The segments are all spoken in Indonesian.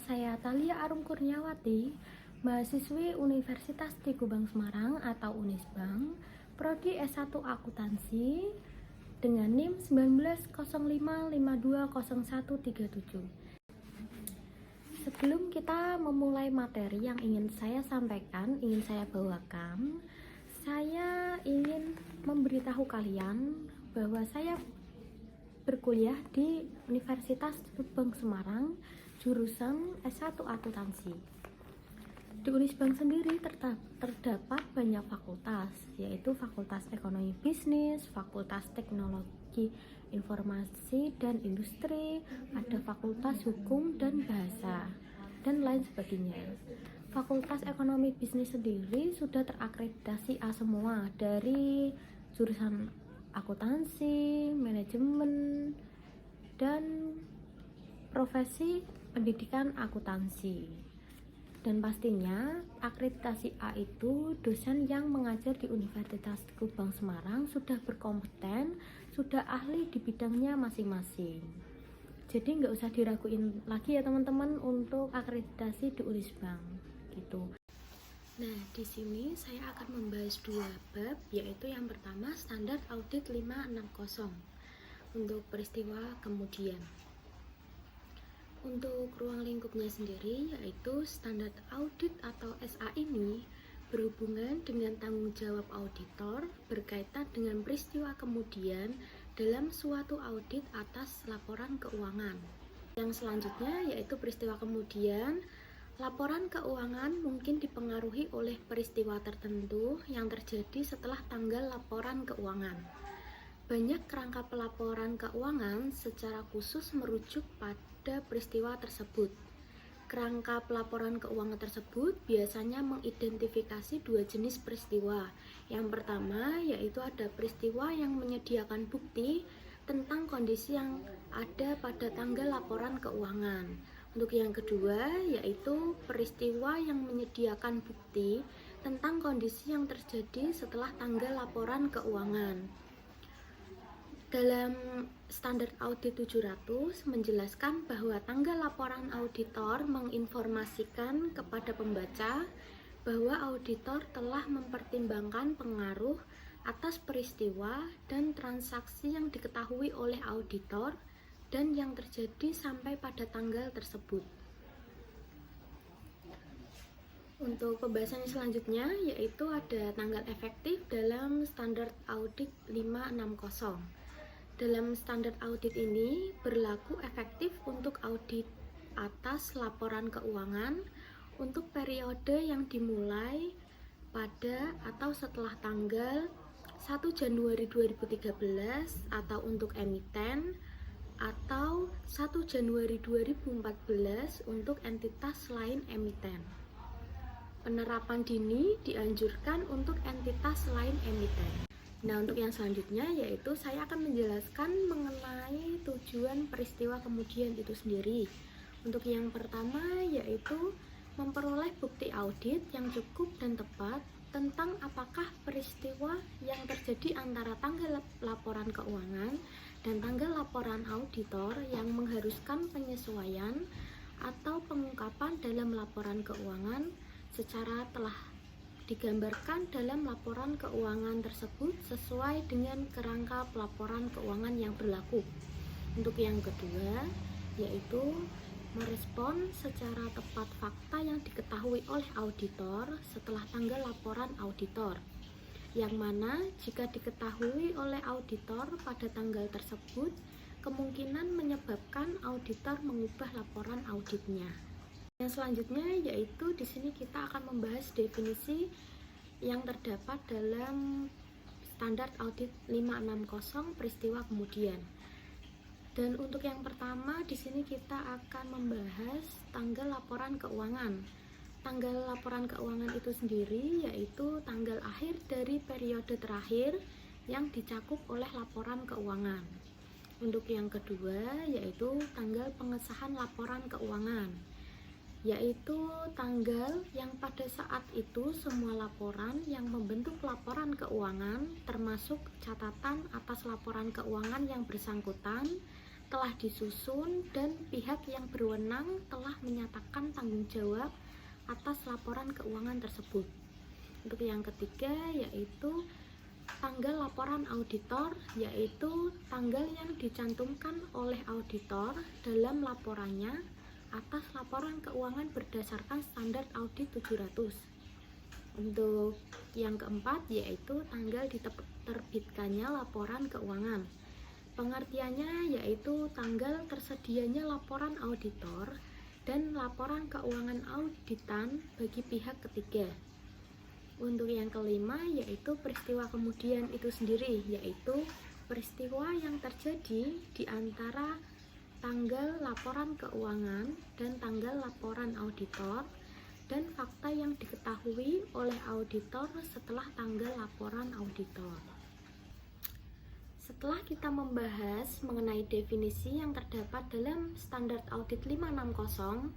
saya Thalia Arum Kurniawati, mahasiswi Universitas Di Kubang Semarang atau Unisbang, Prodi S1 Akuntansi dengan NIM 1905520137. Sebelum kita memulai materi yang ingin saya sampaikan, ingin saya bawakan, saya ingin memberitahu kalian bahwa saya berkuliah di Universitas Di Kubang Semarang, jurusan S1 Akuntansi. Di Unisbang sendiri terdapat banyak fakultas, yaitu Fakultas Ekonomi Bisnis, Fakultas Teknologi Informasi dan Industri, ada Fakultas Hukum dan Bahasa, dan lain sebagainya. Fakultas Ekonomi Bisnis sendiri sudah terakreditasi A semua dari jurusan akuntansi, manajemen, dan profesi pendidikan akuntansi. Dan pastinya akreditasi A itu dosen yang mengajar di Universitas Di Kubang Semarang sudah berkompeten, sudah ahli di bidangnya masing-masing. Jadi nggak usah diraguin lagi ya teman-teman untuk akreditasi di Unisbang gitu. Nah, di sini saya akan membahas dua bab, yaitu yang pertama standar audit 560 untuk peristiwa kemudian. Untuk ruang lingkupnya sendiri, yaitu standar audit atau SA ini berhubungan dengan tanggung jawab auditor berkaitan dengan peristiwa kemudian dalam suatu audit atas laporan keuangan. Yang selanjutnya yaitu peristiwa kemudian, laporan keuangan mungkin dipengaruhi oleh peristiwa tertentu yang terjadi setelah tanggal laporan keuangan. Banyak kerangka pelaporan keuangan secara khusus merujuk pada peristiwa tersebut. Kerangka pelaporan keuangan tersebut biasanya mengidentifikasi dua jenis peristiwa. Yang pertama yaitu ada peristiwa yang menyediakan bukti tentang kondisi yang ada pada tanggal laporan keuangan. Untuk yang kedua yaitu peristiwa yang menyediakan bukti tentang kondisi yang terjadi setelah tanggal laporan keuangan. Dalam standar audit 700 menjelaskan bahwa tanggal laporan auditor menginformasikan kepada pembaca bahwa auditor telah mempertimbangkan pengaruh atas peristiwa dan transaksi yang diketahui oleh auditor dan yang terjadi sampai pada tanggal tersebut. Untuk pembahasan selanjutnya yaitu ada tanggal efektif dalam standar audit 560. Dalam standar audit ini berlaku efektif untuk audit atas laporan keuangan untuk periode yang dimulai pada atau setelah tanggal 1 Januari 2013 atau untuk emiten atau 1 Januari 2014 untuk entitas lain emiten. Penerapan dini dianjurkan untuk entitas lain emiten. Nah, untuk yang selanjutnya yaitu saya akan menjelaskan mengenai tujuan peristiwa kemudian itu sendiri. Untuk yang pertama yaitu memperoleh bukti audit yang cukup dan tepat tentang apakah peristiwa yang terjadi antara tanggal laporan keuangan dan tanggal laporan auditor yang mengharuskan penyesuaian atau pengungkapan dalam laporan keuangan secara telah digambarkan dalam laporan keuangan tersebut sesuai dengan kerangka pelaporan keuangan yang berlaku. Untuk yang kedua yaitu merespon secara tepat fakta yang diketahui oleh auditor setelah tanggal laporan auditor, yang mana jika diketahui oleh auditor pada tanggal tersebut kemungkinan menyebabkan auditor mengubah laporan auditnya. Yang selanjutnya yaitu di sini kita akan membahas definisi yang terdapat dalam standar audit 560 peristiwa kemudian. Dan untuk yang pertama di sini kita akan membahas tanggal laporan keuangan. Tanggal laporan keuangan itu sendiri yaitu tanggal akhir dari periode terakhir yang dicakup oleh laporan keuangan. Untuk yang kedua yaitu tanggal pengesahan laporan keuangan, yaitu tanggal yang pada saat itu semua laporan yang membentuk laporan keuangan termasuk catatan atas laporan keuangan yang bersangkutan telah disusun dan pihak yang berwenang telah menyatakan tanggung jawab atas laporan keuangan tersebut. Untuk yang ketiga yaitu tanggal laporan auditor, yaitu tanggal yang dicantumkan oleh auditor dalam laporannya atas laporan keuangan berdasarkan standar audit 700. Untuk yang keempat yaitu tanggal diterbitkannya laporan keuangan. Pengertiannya yaitu tanggal tersedianya laporan auditor dan laporan keuangan auditan bagi pihak ketiga. Untuk yang kelima yaitu peristiwa kemudian itu sendiri, yaitu peristiwa yang terjadi di antara tanggal laporan keuangan dan tanggal laporan auditor dan fakta yang diketahui oleh auditor setelah tanggal laporan auditor. Setelah kita membahas mengenai definisi yang terdapat dalam standar audit 560,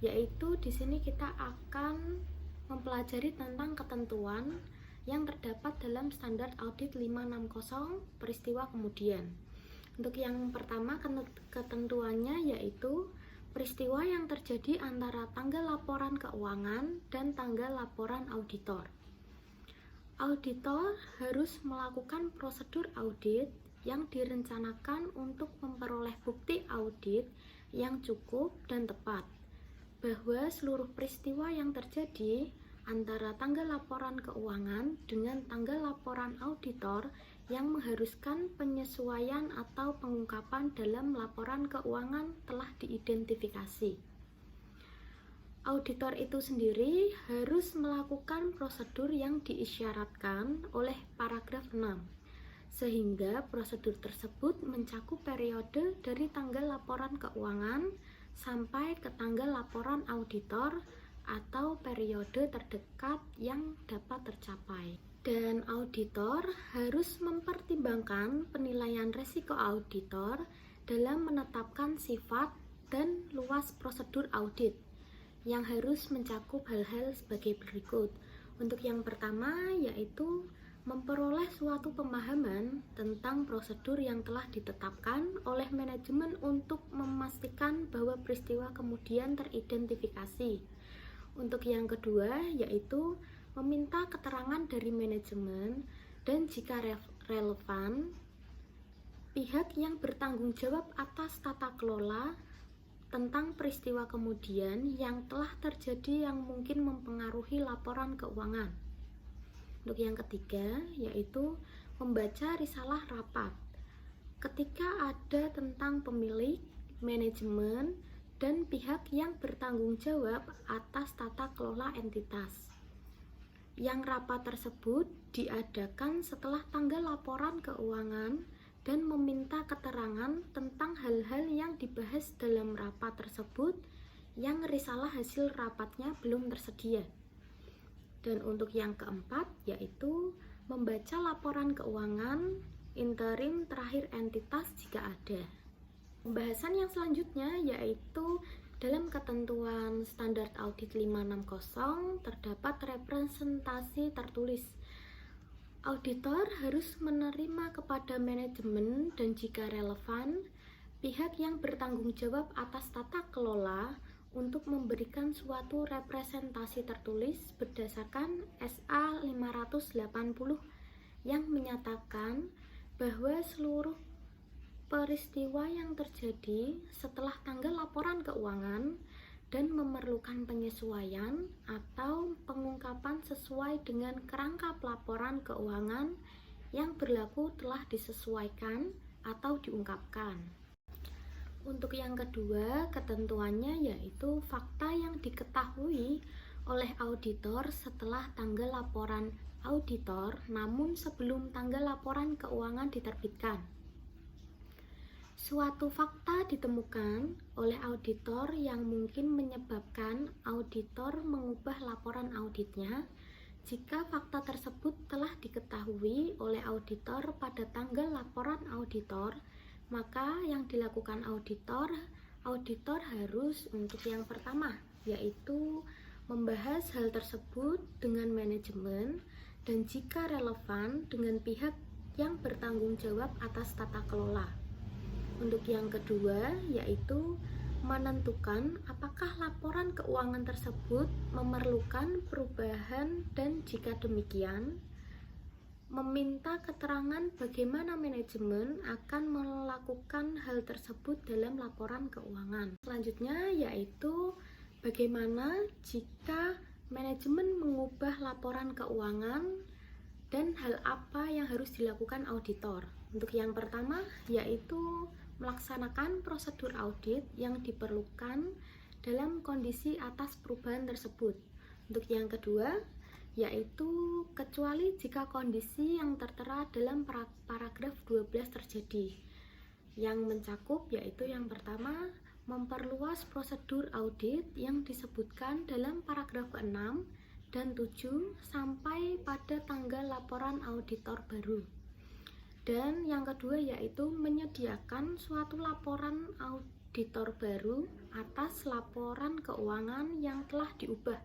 yaitu di sini kita akan mempelajari tentang ketentuan yang terdapat dalam standar audit 560 peristiwa kemudian. Untuk yang pertama ketentuannya yaitu peristiwa yang terjadi antara tanggal laporan keuangan dan tanggal laporan auditor. Auditor harus melakukan prosedur audit yang direncanakan untuk memperoleh bukti audit yang cukup dan tepat, bahwa seluruh peristiwa yang terjadi antara tanggal laporan keuangan dengan tanggal laporan auditor yang mengharuskan penyesuaian atau pengungkapan dalam laporan keuangan telah diidentifikasi. Auditor itu sendiri harus melakukan prosedur yang diisyaratkan oleh paragraf 6, sehingga prosedur tersebut mencakup periode dari tanggal laporan keuangan sampai ke tanggal laporan auditor atau periode terdekat yang dapat tercapai. Dan auditor harus mempertimbangkan penilaian risiko auditor dalam menetapkan sifat dan luas prosedur audit yang harus mencakup hal-hal sebagai berikut. Untuk yang pertama yaitu memperoleh suatu pemahaman tentang prosedur yang telah ditetapkan oleh manajemen untuk memastikan bahwa peristiwa kemudian teridentifikasi. Untuk yang kedua yaitu meminta keterangan dari manajemen dan jika relevan pihak yang bertanggung jawab atas tata kelola tentang peristiwa kemudian yang telah terjadi yang mungkin mempengaruhi laporan keuangan. Untuk yang ketiga yaitu membaca risalah rapat ketika ada tentang pemilik, manajemen, dan pihak yang bertanggung jawab atas tata kelola entitas. Yang rapat tersebut diadakan setelah tanggal laporan keuangan dan meminta keterangan tentang hal-hal yang dibahas dalam rapat tersebut yang risalah hasil rapatnya belum tersedia. Dan untuk yang keempat yaitu membaca laporan keuangan interim terakhir entitas jika ada. Pembahasan yang selanjutnya yaitu dalam ketentuan standar audit 560 terdapat representasi tertulis. Auditor harus menerima kepada manajemen dan jika relevan, pihak yang bertanggung jawab atas tata kelola untuk memberikan suatu representasi tertulis berdasarkan SA 580 yang menyatakan bahwa seluruh peristiwa yang terjadi setelah tanggal laporan keuangan dan memerlukan penyesuaian atau pengungkapan sesuai dengan kerangka pelaporan keuangan yang berlaku telah disesuaikan atau diungkapkan. Untuk yang kedua, ketentuannya yaitu fakta yang diketahui oleh auditor setelah tanggal laporan auditor namun sebelum tanggal laporan keuangan diterbitkan. Suatu fakta ditemukan oleh auditor yang mungkin menyebabkan auditor mengubah laporan auditnya jika fakta tersebut telah diketahui oleh auditor pada tanggal laporan auditor, maka yang dilakukan auditor harus untuk yang pertama yaitu membahas hal tersebut dengan manajemen dan jika relevan dengan pihak yang bertanggung jawab atas tata kelola. Untuk yang kedua, yaitu menentukan apakah laporan keuangan tersebut memerlukan perubahan, dan jika demikian, meminta keterangan bagaimana manajemen akan melakukan hal tersebut dalam laporan keuangan. Selanjutnya yaitu bagaimana jika manajemen mengubah laporan keuangan dan hal apa yang harus dilakukan auditor. Untuk yang pertama yaitu melaksanakan prosedur audit yang diperlukan dalam kondisi atas perubahan tersebut. Untuk yang kedua yaitu kecuali jika kondisi yang tertera dalam paragraf 12 terjadi, yang mencakup yaitu yang pertama memperluas prosedur audit yang disebutkan dalam paragraf 6 dan 7 sampai pada tanggal laporan auditor baru. Dan yang kedua yaitu menyediakan suatu laporan auditor baru atas laporan keuangan yang telah diubah.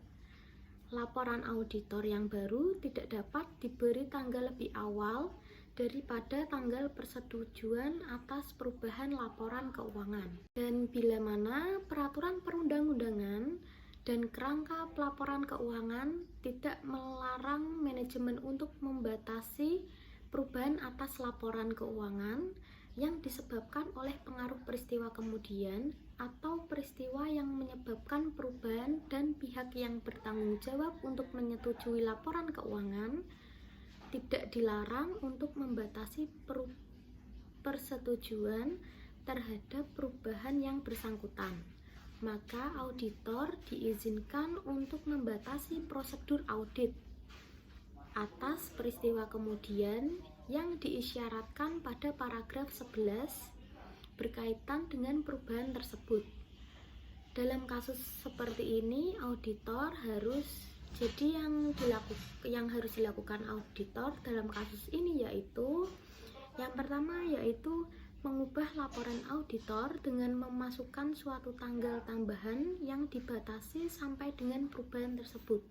Laporan auditor yang baru tidak dapat diberi tanggal lebih awal daripada tanggal persetujuan atas perubahan laporan keuangan. Dan bila mana peraturan perundang-undangan dan kerangka pelaporan keuangan tidak melarang manajemen untuk membatasi perubahan atas laporan keuangan yang disebabkan oleh pengaruh peristiwa kemudian atau peristiwa yang menyebabkan perubahan, dan pihak yang bertanggung jawab untuk menyetujui laporan keuangan tidak dilarang untuk membatasi persetujuan terhadap perubahan yang bersangkutan. Maka auditor diizinkan untuk membatasi prosedur audit atas peristiwa kemudian yang diisyaratkan pada paragraf 11 berkaitan dengan perubahan tersebut. Dalam kasus seperti ini, auditor yang harus dilakukan auditor dalam kasus ini yaitu yang pertama yaitu mengubah laporan auditor dengan memasukkan suatu tanggal tambahan yang dibatasi sampai dengan perubahan tersebut.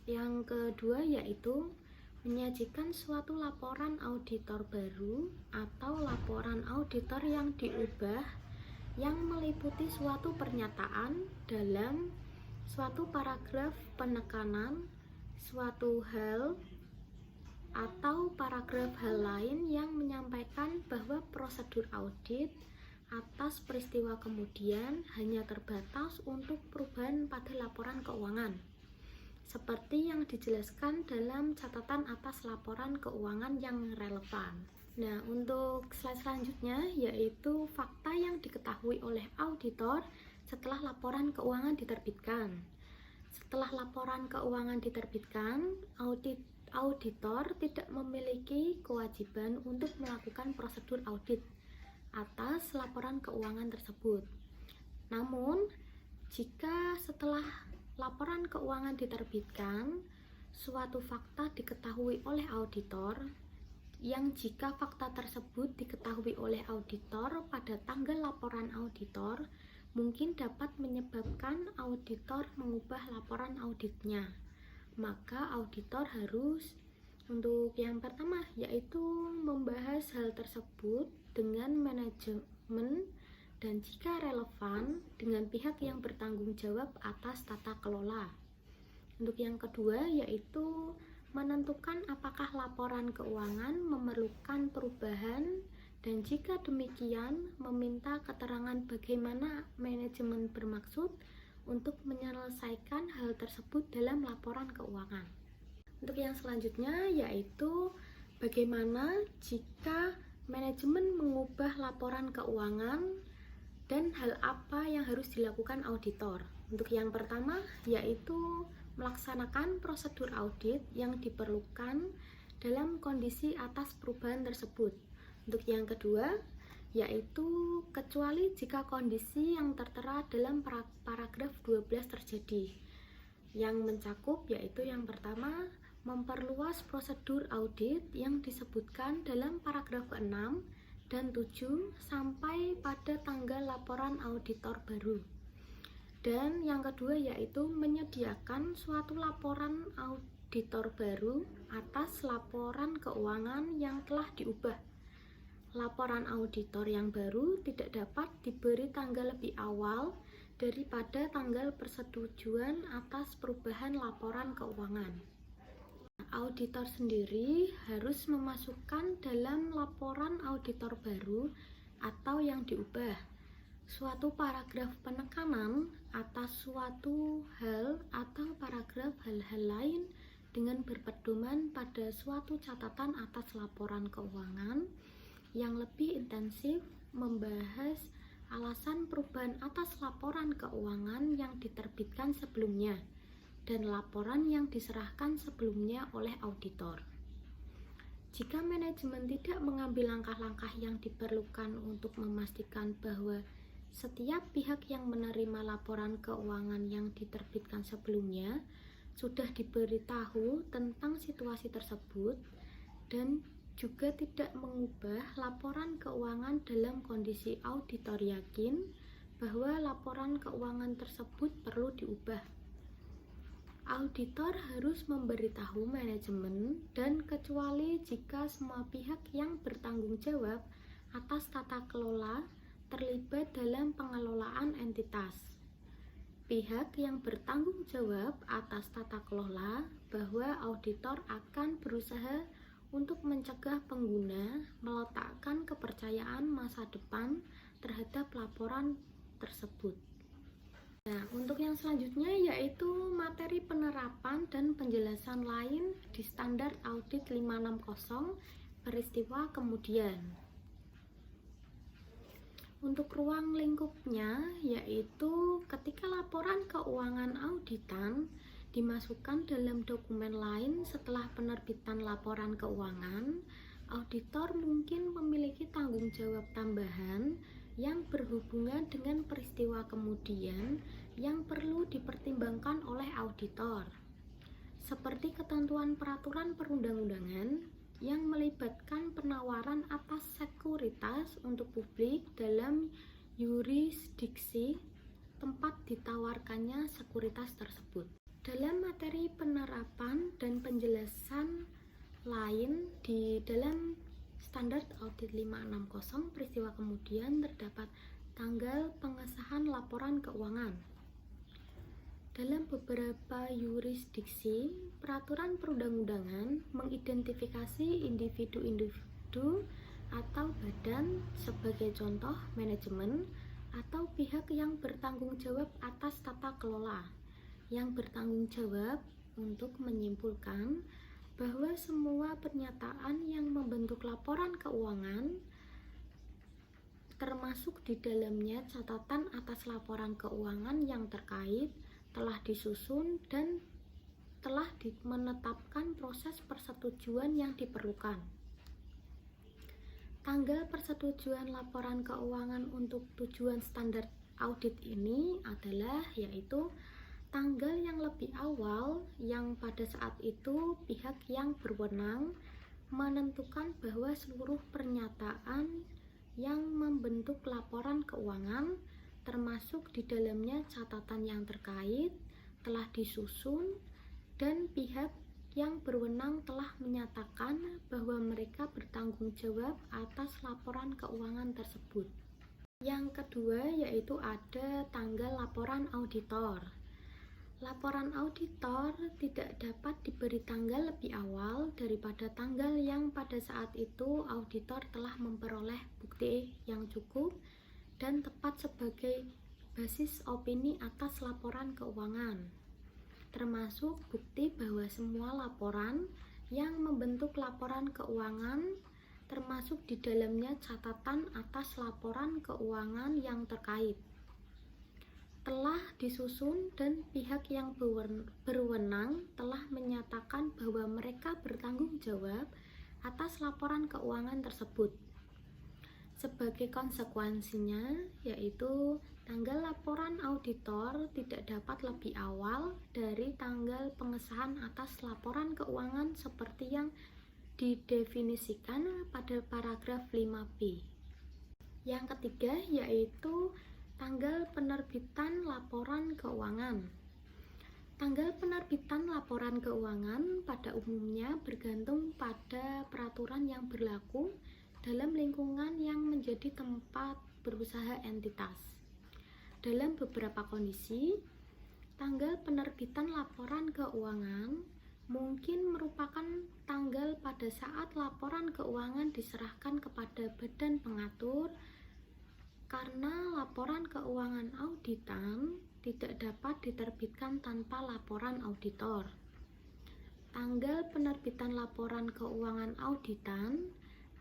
Yang kedua yaitu menyajikan suatu laporan auditor baru atau laporan auditor yang diubah yang meliputi suatu pernyataan dalam suatu paragraf penekanan suatu hal atau paragraf hal lain yang menyampaikan bahwa prosedur audit atas peristiwa kemudian hanya terbatas untuk perubahan pada laporan keuangan, seperti yang dijelaskan dalam catatan atas laporan keuangan yang relevan. Nah, untuk slide selanjutnya yaitu fakta yang diketahui oleh auditor setelah laporan keuangan diterbitkan. Setelah laporan keuangan diterbitkan, auditor tidak memiliki kewajiban untuk melakukan prosedur audit atas laporan keuangan tersebut. Namun, jika setelah laporan keuangan diterbitkan, suatu fakta diketahui oleh auditor, yang jika fakta tersebut diketahui oleh auditor pada tanggal laporan auditor, mungkin dapat menyebabkan auditor mengubah laporan auditnya. Maka auditor harus untuk yang pertama yaitu membahas hal tersebut dengan manajemen dan jika relevan dengan pihak yang bertanggung jawab atas tata kelola. Untuk yang kedua yaitu menentukan apakah laporan keuangan memerlukan perubahan, dan jika demikian meminta keterangan bagaimana manajemen bermaksud untuk menyelesaikan hal tersebut dalam laporan keuangan. Untuk yang selanjutnya yaitu bagaimana jika manajemen mengubah laporan keuangan dan hal apa yang harus dilakukan auditor. Untuk yang pertama yaitu melaksanakan prosedur audit yang diperlukan dalam kondisi atas perubahan tersebut. Untuk yang kedua yaitu kecuali jika kondisi yang tertera dalam paragraf 12 terjadi, yang mencakup yaitu yang pertama memperluas prosedur audit yang disebutkan dalam paragraf 6 dan 7 sampai pada tanggal laporan auditor baru. Dan yang kedua yaitu menyediakan suatu laporan auditor baru atas laporan keuangan yang telah diubah. Laporan auditor yang baru tidak dapat diberi tanggal lebih awal daripada tanggal persetujuan atas perubahan laporan keuangan. Auditor sendiri harus memasukkan dalam laporan auditor baru atau yang diubah suatu paragraf penekanan atas suatu hal atau paragraf hal-hal lain dengan berpedoman pada suatu catatan atas laporan keuangan yang lebih intensif membahas alasan perubahan atas laporan keuangan yang diterbitkan sebelumnya dan laporan yang diserahkan sebelumnya oleh auditor. Jika manajemen tidak mengambil langkah-langkah yang diperlukan untuk memastikan bahwa setiap pihak yang menerima laporan keuangan yang diterbitkan sebelumnya sudah diberitahu tentang situasi tersebut dan juga tidak mengubah laporan keuangan dalam kondisi auditor yakin bahwa laporan keuangan tersebut perlu diubah. Auditor harus memberitahu manajemen dan kecuali jika semua pihak yang bertanggung jawab atas tata kelola terlibat dalam pengelolaan entitas. Pihak yang bertanggung jawab atas tata kelola bahwa auditor akan berusaha untuk mencegah pengguna meletakkan kepercayaan masa depan terhadap laporan tersebut. Nah, untuk yang selanjutnya yaitu materi penerapan dan penjelasan lain di standar audit 560 peristiwa kemudian. Untuk ruang lingkupnya yaitu ketika laporan keuangan auditan dimasukkan dalam dokumen lain setelah penerbitan laporan keuangan, auditor mungkin memiliki tanggung jawab tambahan yang berhubungan dengan peristiwa kemudian yang perlu dipertimbangkan oleh auditor, seperti ketentuan peraturan perundang-undangan yang melibatkan penawaran atas sekuritas untuk publik dalam yurisdiksi tempat ditawarkannya sekuritas tersebut. Dalam materi penerapan dan penjelasan lain di dalam standar audit 560 peristiwa kemudian terdapat tanggal pengesahan laporan keuangan. Dalam beberapa yurisdiksi, peraturan perundang-undangan mengidentifikasi individu-individu atau badan sebagai contoh manajemen atau pihak yang bertanggung jawab atas tata kelola yang bertanggung jawab untuk menyimpulkan bahwa semua pernyataan yang membentuk laporan keuangan termasuk di dalamnya catatan atas laporan keuangan yang terkait telah disusun dan telah menetapkan proses persetujuan yang diperlukan. Tanggal persetujuan laporan keuangan untuk tujuan standar audit ini adalah yaitu tanggal yang lebih awal yang pada saat itu pihak yang berwenang menentukan bahwa seluruh pernyataan yang membentuk laporan keuangan termasuk di dalamnya catatan yang terkait telah disusun dan pihak yang berwenang telah menyatakan bahwa mereka bertanggung jawab atas laporan keuangan tersebut. Yang kedua yaitu ada tanggal laporan auditor. Laporan auditor tidak dapat diberi tanggal lebih awal daripada tanggal yang pada saat itu auditor telah memperoleh bukti yang cukup dan tepat sebagai basis opini atas laporan keuangan, termasuk bukti bahwa semua laporan yang membentuk laporan keuangan termasuk di dalamnya catatan atas laporan keuangan yang terkait telah disusun dan pihak yang berwenang telah menyatakan bahwa mereka bertanggung jawab atas laporan keuangan tersebut. Sebagai konsekuensinya, yaitu tanggal laporan auditor tidak dapat lebih awal dari tanggal pengesahan atas laporan keuangan seperti yang didefinisikan pada paragraf 5B. Yang ketiga yaitu tanggal penerbitan laporan keuangan. Tanggal penerbitan laporan keuangan pada umumnya bergantung pada peraturan yang berlaku dalam lingkungan yang menjadi tempat berusaha entitas. Dalam beberapa kondisi, tanggal penerbitan laporan keuangan mungkin merupakan tanggal pada saat laporan keuangan diserahkan kepada badan pengatur, karena laporan keuangan auditan tidak dapat diterbitkan tanpa laporan auditor. Tanggal penerbitan laporan keuangan auditan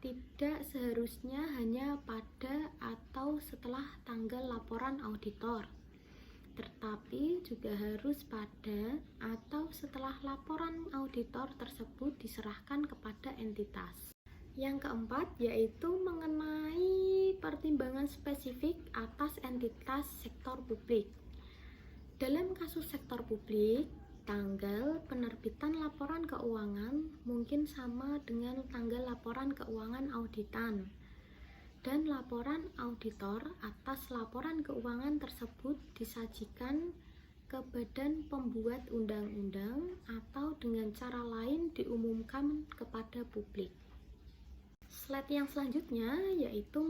tidak seharusnya hanya pada atau setelah tanggal laporan auditor, tetapi juga harus pada atau setelah laporan auditor tersebut diserahkan kepada entitas. Yang keempat yaitu mengenai pertimbangan spesifik atas entitas sektor publik. Dalam kasus sektor publik, tanggal penerbitan laporan keuangan mungkin sama dengan tanggal laporan keuangan auditan, dan laporan auditor atas laporan keuangan tersebut disajikan ke badan pembuat undang-undang atau dengan cara lain diumumkan kepada publik. Slide yang selanjutnya yaitu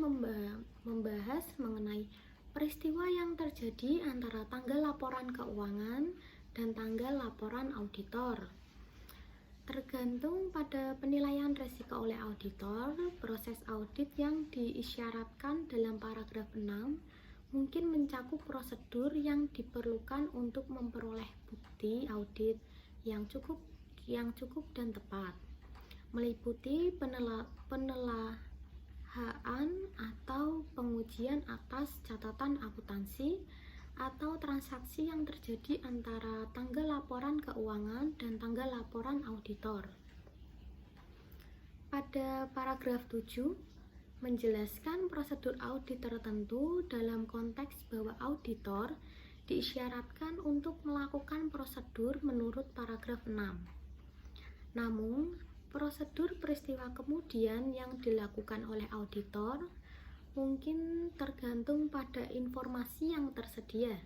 membahas mengenai peristiwa yang terjadi antara tanggal laporan keuangan dan tanggal laporan auditor. Tergantung pada penilaian risiko oleh auditor, proses audit yang diisyaratkan dalam paragraf 6 mungkin mencakup prosedur yang diperlukan untuk memperoleh bukti audit yang cukup dan tepat, meliputi penelaahan atau pengujian atas catatan akuntansi atau transaksi yang terjadi antara tanggal laporan keuangan dan tanggal laporan auditor. Pada paragraf 7 menjelaskan prosedur audit tertentu dalam konteks bahwa auditor diisyaratkan untuk melakukan prosedur menurut paragraf 6. Namun, prosedur peristiwa kemudian yang dilakukan oleh auditor mungkin tergantung pada informasi yang tersedia,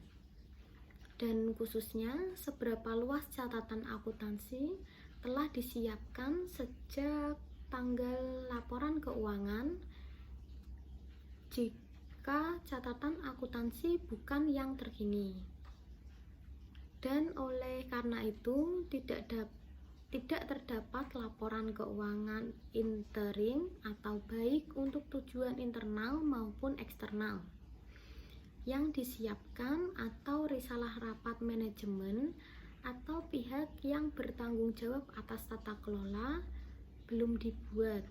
dan khususnya seberapa luas catatan akuntansi telah disiapkan sejak tanggal laporan keuangan jika catatan akuntansi bukan yang terkini. Dan oleh karena itu tidak terdapat laporan keuangan interim atau baik untuk tujuan internal maupun eksternal yang disiapkan atau risalah rapat manajemen atau pihak yang bertanggung jawab atas tata kelola belum dibuat.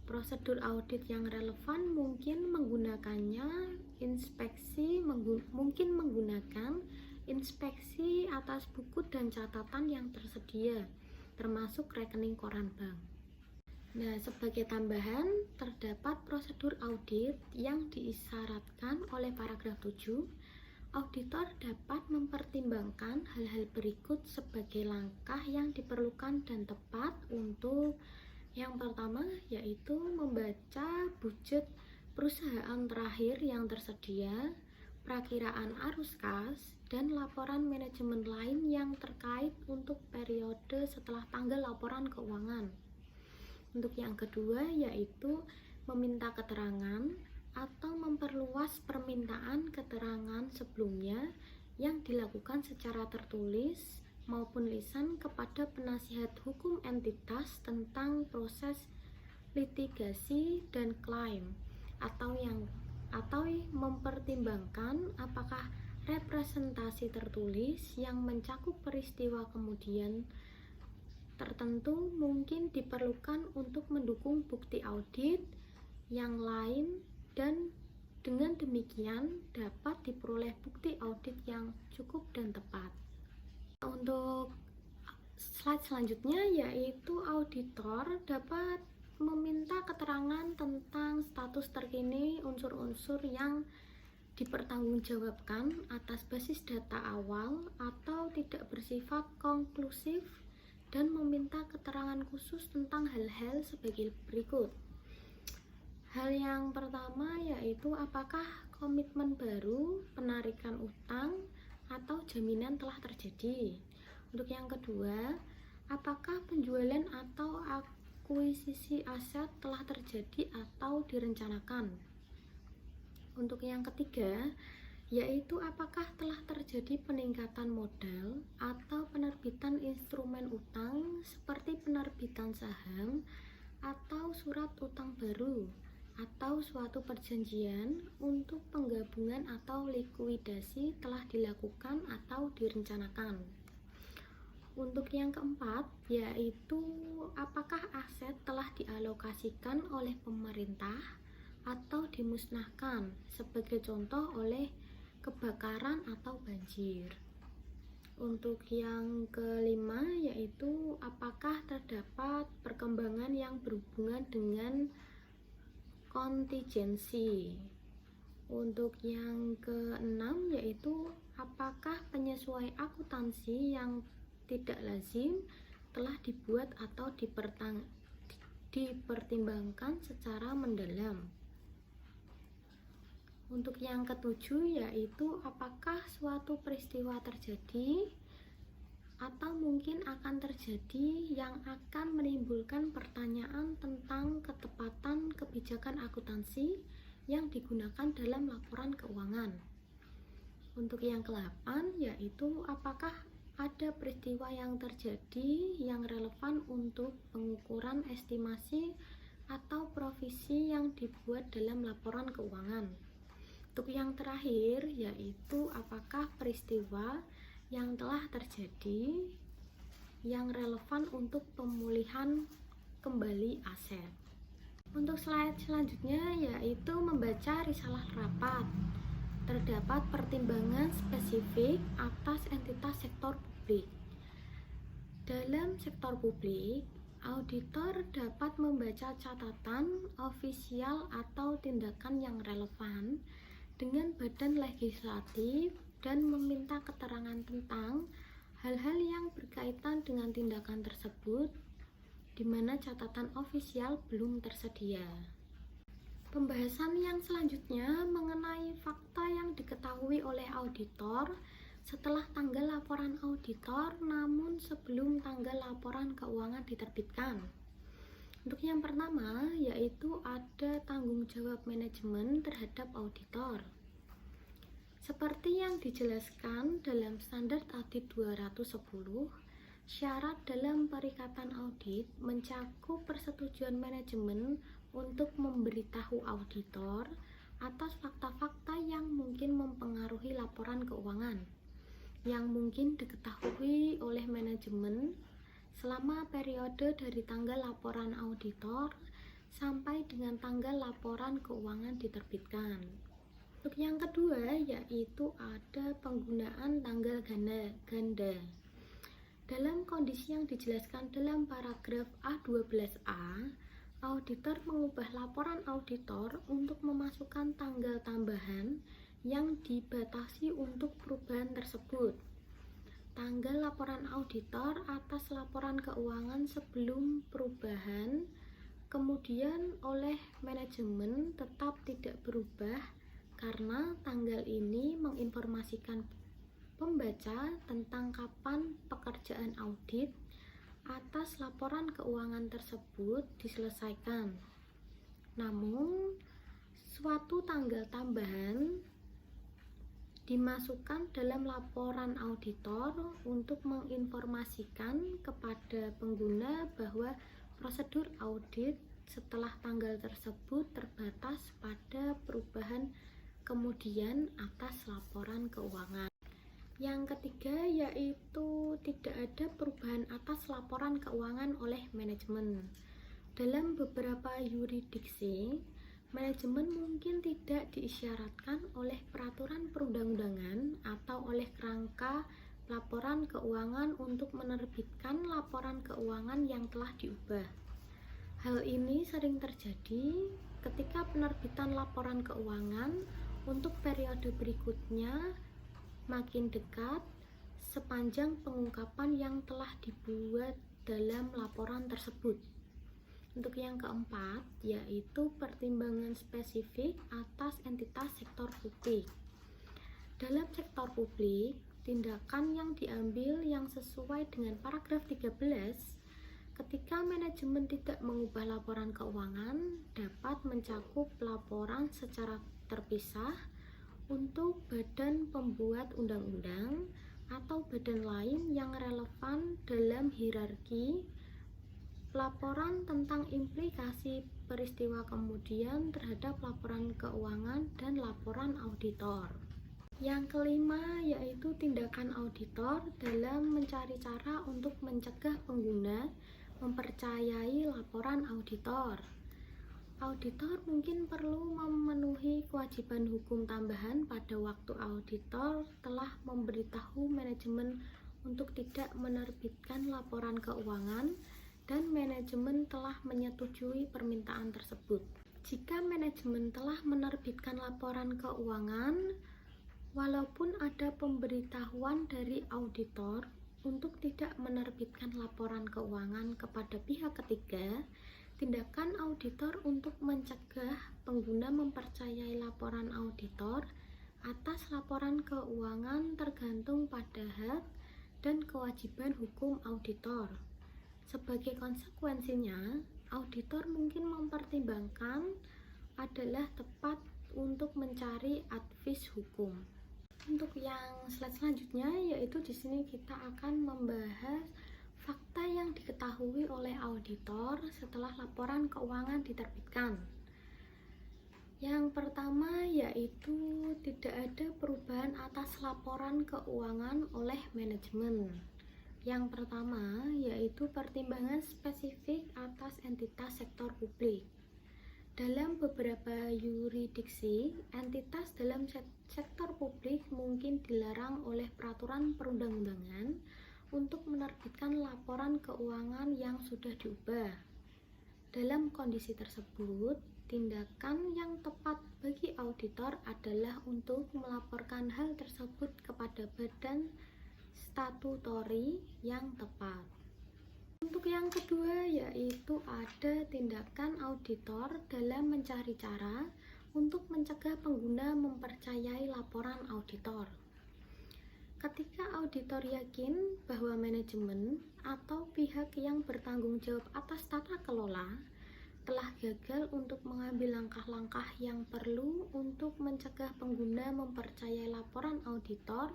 Prosedur audit yang relevan mungkin menggunakan inspeksi atas buku dan catatan yang tersedia, termasuk rekening koran bank. Nah, sebagai tambahan, terdapat prosedur audit yang diisyaratkan oleh paragraf 7. Auditor dapat mempertimbangkan hal-hal berikut sebagai langkah yang diperlukan dan tepat untuk yang pertama yaitu membaca budget perusahaan terakhir yang tersedia, perakiraan arus kas, dan laporan manajemen lain yang terkait untuk periode setelah tanggal laporan keuangan. Untuk yang kedua yaitu meminta keterangan atau memperluas permintaan keterangan sebelumnya yang dilakukan secara tertulis maupun lisan kepada penasihat hukum entitas tentang proses litigasi dan klaim, atau mempertimbangkan apakah representasi tertulis yang mencakup peristiwa kemudian tertentu mungkin diperlukan untuk mendukung bukti audit yang lain, dan dengan demikian dapat diperoleh bukti audit yang cukup dan tepat. Untuk slide selanjutnya yaitu auditor dapat meminta keterangan tentang status terkini unsur-unsur yang dipertanggungjawabkan atas basis data awal atau tidak bersifat konklusif, dan meminta keterangan khusus tentang hal-hal sebagai berikut. Hal yang pertama yaitu apakah komitmen baru, penarikan utang, atau jaminan telah terjadi. Untuk yang kedua, apakah penjualan atau akuisisi aset telah terjadi atau direncanakan. Untuk yang ketiga, yaitu apakah telah terjadi peningkatan modal atau penerbitan instrumen utang seperti penerbitan saham atau surat utang baru atau suatu perjanjian untuk penggabungan atau likuidasi telah dilakukan atau direncanakan. Untuk yang keempat, yaitu apakah aset telah dialokasikan oleh pemerintah atau dimusnahkan, sebagai contoh oleh kebakaran atau banjir. Untuk yang kelima, yaitu apakah terdapat perkembangan yang berhubungan dengan kontingensi. Untuk yang keenam, yaitu apakah penyesuaian akuntansi yang tidak lazim telah dibuat atau dipertimbangkan secara mendalam. Untuk yang ketujuh, yaitu apakah suatu peristiwa terjadi atau mungkin akan terjadi yang akan menimbulkan pertanyaan tentang ketepatan kebijakan akuntansi yang digunakan dalam laporan keuangan. Untuk yang ke-8, yaitu apakah ada peristiwa yang terjadi yang relevan untuk pengukuran estimasi atau provisi yang dibuat dalam laporan keuangan. Untuk yang terakhir, yaitu apakah peristiwa yang telah terjadi yang relevan untuk pemulihan kembali aset. Untuk slide selanjutnya, yaitu membaca risalah rapat. Terdapat pertimbangan spesifik atas entitas sektor publik. Dalam sektor publik, auditor dapat membaca catatan ofisial atau tindakan yang relevan dengan badan legislatif dan meminta keterangan tentang hal-hal yang berkaitan dengan tindakan tersebut, di mana catatan ofisial belum tersedia. Pembahasan yang selanjutnya mengenai fakta yang diketahui oleh auditor setelah tanggal laporan auditor namun sebelum tanggal laporan keuangan diterbitkan. Untuk yang pertama, yaitu ada tanggung jawab manajemen terhadap auditor. Seperti yang dijelaskan dalam Standar Audit 210, syarat dalam perikatan audit mencakup persetujuan manajemen untuk memberitahu auditor atas fakta-fakta yang mungkin mempengaruhi laporan keuangan, yang mungkin diketahui oleh manajemen selama periode dari tanggal laporan auditor sampai dengan tanggal laporan keuangan diterbitkan. Untuk yang kedua, yaitu ada penggunaan tanggal ganda. Dalam kondisi yang dijelaskan dalam paragraf A12A, auditor mengubah laporan auditor untuk memasukkan tanggal tambahan yang dibatasi untuk perubahan tersebut. Tanggal laporan auditor atas laporan keuangan sebelum perubahan kemudian oleh manajemen tetap tidak berubah karena tanggal ini menginformasikan pembaca tentang kapan pekerjaan audit atas laporan keuangan tersebut diselesaikan. Namun, suatu tanggal tambahan dimasukkan dalam laporan auditor untuk menginformasikan kepada pengguna bahwa prosedur audit setelah tanggal tersebut terbatas pada perubahan kemudian atas laporan keuangan. Yang ketiga, yaitu tidak ada perubahan atas laporan keuangan oleh manajemen. Dalam beberapa yurisdiksi, manajemen mungkin tidak diisyaratkan oleh peraturan perundang-undangan atau oleh kerangka laporan keuangan untuk menerbitkan laporan keuangan yang telah diubah. Hal ini sering terjadi ketika penerbitan laporan keuangan untuk periode berikutnya makin dekat sepanjang pengungkapan yang telah dibuat dalam laporan tersebut. Untuk yang keempat, yaitu pertimbangan spesifik atas entitas sektor publik. Dalam sektor publik, tindakan yang diambil yang sesuai dengan paragraf 13 Ketika manajemen tidak mengubah laporan keuangan, dapat mencakup laporan secara terpisah untuk badan pembuat undang-undang atau badan lain yang relevan dalam hierarki laporan tentang implikasi peristiwa kemudian terhadap laporan keuangan dan laporan auditor. Yang kelima yaitu tindakan auditor dalam mencari cara untuk mencegah pengguna mempercayai laporan auditor. Auditor mungkin perlu memenuhi kewajiban hukum tambahan pada waktu auditor telah memberitahu manajemen untuk tidak menerbitkan laporan keuangan dan manajemen telah menyetujui permintaan tersebut. Jika manajemen telah menerbitkan laporan keuangan, walaupun ada pemberitahuan dari auditor untuk tidak menerbitkan laporan keuangan kepada pihak ketiga, tindakan auditor untuk mencegah pengguna mempercayai laporan auditor atas laporan keuangan tergantung pada hak dan kewajiban hukum auditor. Sebagai konsekuensinya, auditor mungkin mempertimbangkan adalah tepat untuk mencari advis hukum. Untuk yang slide selanjutnya, yaitu di sini kita akan membahas fakta yang diketahui oleh auditor setelah laporan keuangan diterbitkan. Yang pertama yaitu tidak ada perubahan atas laporan keuangan oleh manajemen. Yang pertama yaitu pertimbangan spesifik atas entitas sektor publik. Dalam beberapa yurisdiksi, entitas dalam sektor publik mungkin dilarang oleh peraturan perundang-undangan untuk menerbitkan laporan keuangan yang sudah diubah. Dalam kondisi tersebut, tindakan yang tepat bagi auditor adalah untuk melaporkan hal tersebut kepada badan statutori yang tepat. Untuk yang kedua yaitu ada tindakan auditor dalam mencari cara untuk mencegah pengguna mempercayai laporan auditor. Ketika auditor yakin bahwa manajemen atau pihak yang bertanggung jawab atas tata kelola telah gagal untuk mengambil langkah-langkah yang perlu untuk mencegah pengguna mempercayai laporan auditor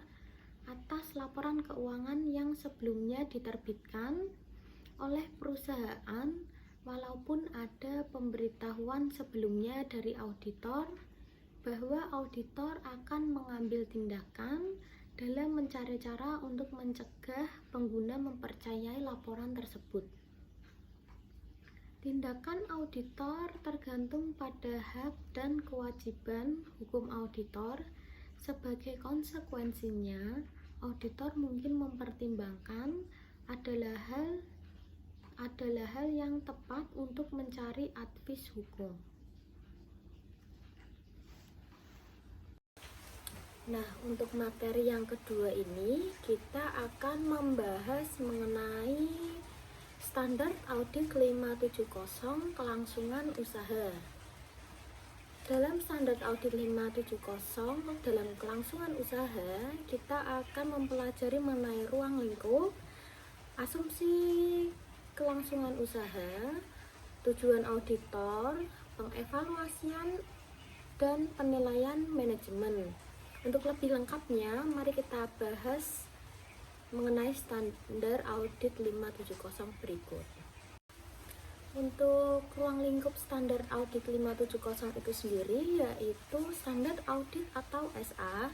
atas laporan keuangan yang sebelumnya diterbitkan oleh perusahaan, walaupun ada pemberitahuan sebelumnya dari auditor bahwa auditor akan mengambil tindakan dalam mencari cara untuk mencegah pengguna mempercayai laporan tersebut. Tindakan auditor tergantung pada hak dan kewajiban hukum auditor. Sebagai konsekuensinya, auditor mungkin mempertimbangkan adalah hal yang tepat untuk mencari advis hukum. Nah, untuk materi yang kedua ini kita akan membahas mengenai standar audit 570 kelangsungan usaha. Dalam standar audit 570 dalam kelangsungan usaha, kita akan mempelajari mengenai ruang lingkup, asumsi kelangsungan usaha, tujuan auditor, pengevaluasian, dan penilaian manajemen. Untuk lebih lengkapnya, mari kita bahas mengenai standar audit 570 berikut. Untuk ruang lingkup standar audit 570 itu sendiri yaitu standar audit atau SA.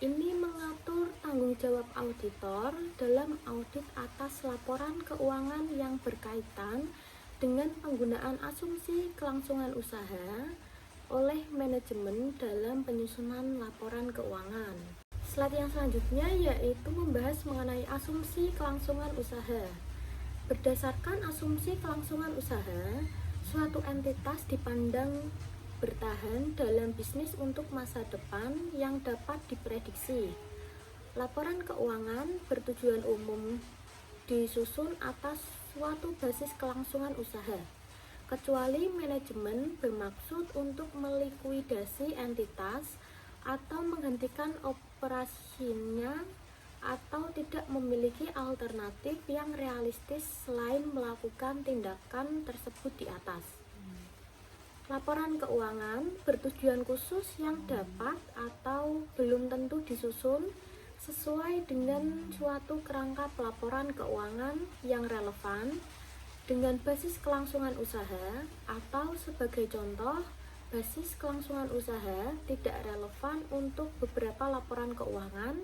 Ini mengatur tanggung jawab auditor dalam audit atas laporan keuangan yang berkaitan dengan penggunaan asumsi kelangsungan usaha oleh manajemen dalam penyusunan laporan keuangan. Slide yang selanjutnya yaitu membahas mengenai asumsi kelangsungan usaha. Berdasarkan asumsi kelangsungan usaha, suatu entitas dipandang bertahan dalam bisnis untuk masa depan yang dapat diprediksi. Laporan keuangan bertujuan umum disusun atas suatu basis kelangsungan usaha, kecuali manajemen bermaksud untuk melikuidasi entitas atau menghentikan operasinya atau tidak memiliki alternatif yang realistis selain melakukan tindakan tersebut di atas. Laporan keuangan bertujuan khusus yang dapat atau belum tentu disusun sesuai dengan suatu kerangka pelaporan keuangan yang relevan dengan basis kelangsungan usaha, atau sebagai contoh, basis kelangsungan usaha tidak relevan untuk beberapa laporan keuangan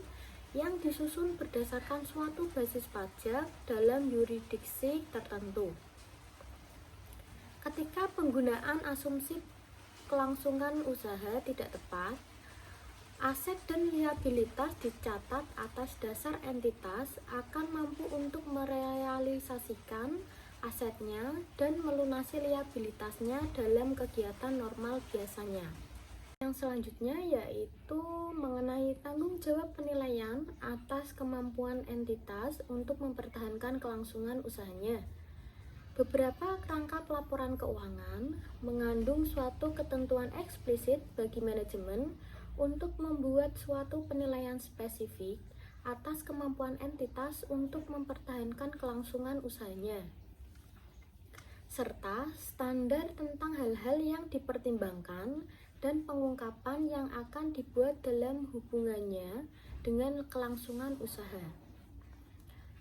yang disusun berdasarkan suatu basis pajak dalam yurisdiksi tertentu. Ketika penggunaan asumsi kelangsungan usaha tidak tepat, aset dan liabilitas dicatat atas dasar entitas akan mampu untuk merealisasikan asetnya dan melunasi liabilitasnya dalam kegiatan normal biasanya. Yang selanjutnya yaitu mengenai tanggung jawab penilaian atas kemampuan entitas untuk mempertahankan kelangsungan usahanya. Beberapa kerangka pelaporan keuangan mengandung suatu ketentuan eksplisit bagi manajemen untuk membuat suatu penilaian spesifik atas kemampuan entitas untuk mempertahankan kelangsungan usahanya, serta standar tentang hal-hal yang dipertimbangkan dan pengungkapan yang akan dibuat dalam hubungannya dengan kelangsungan usaha.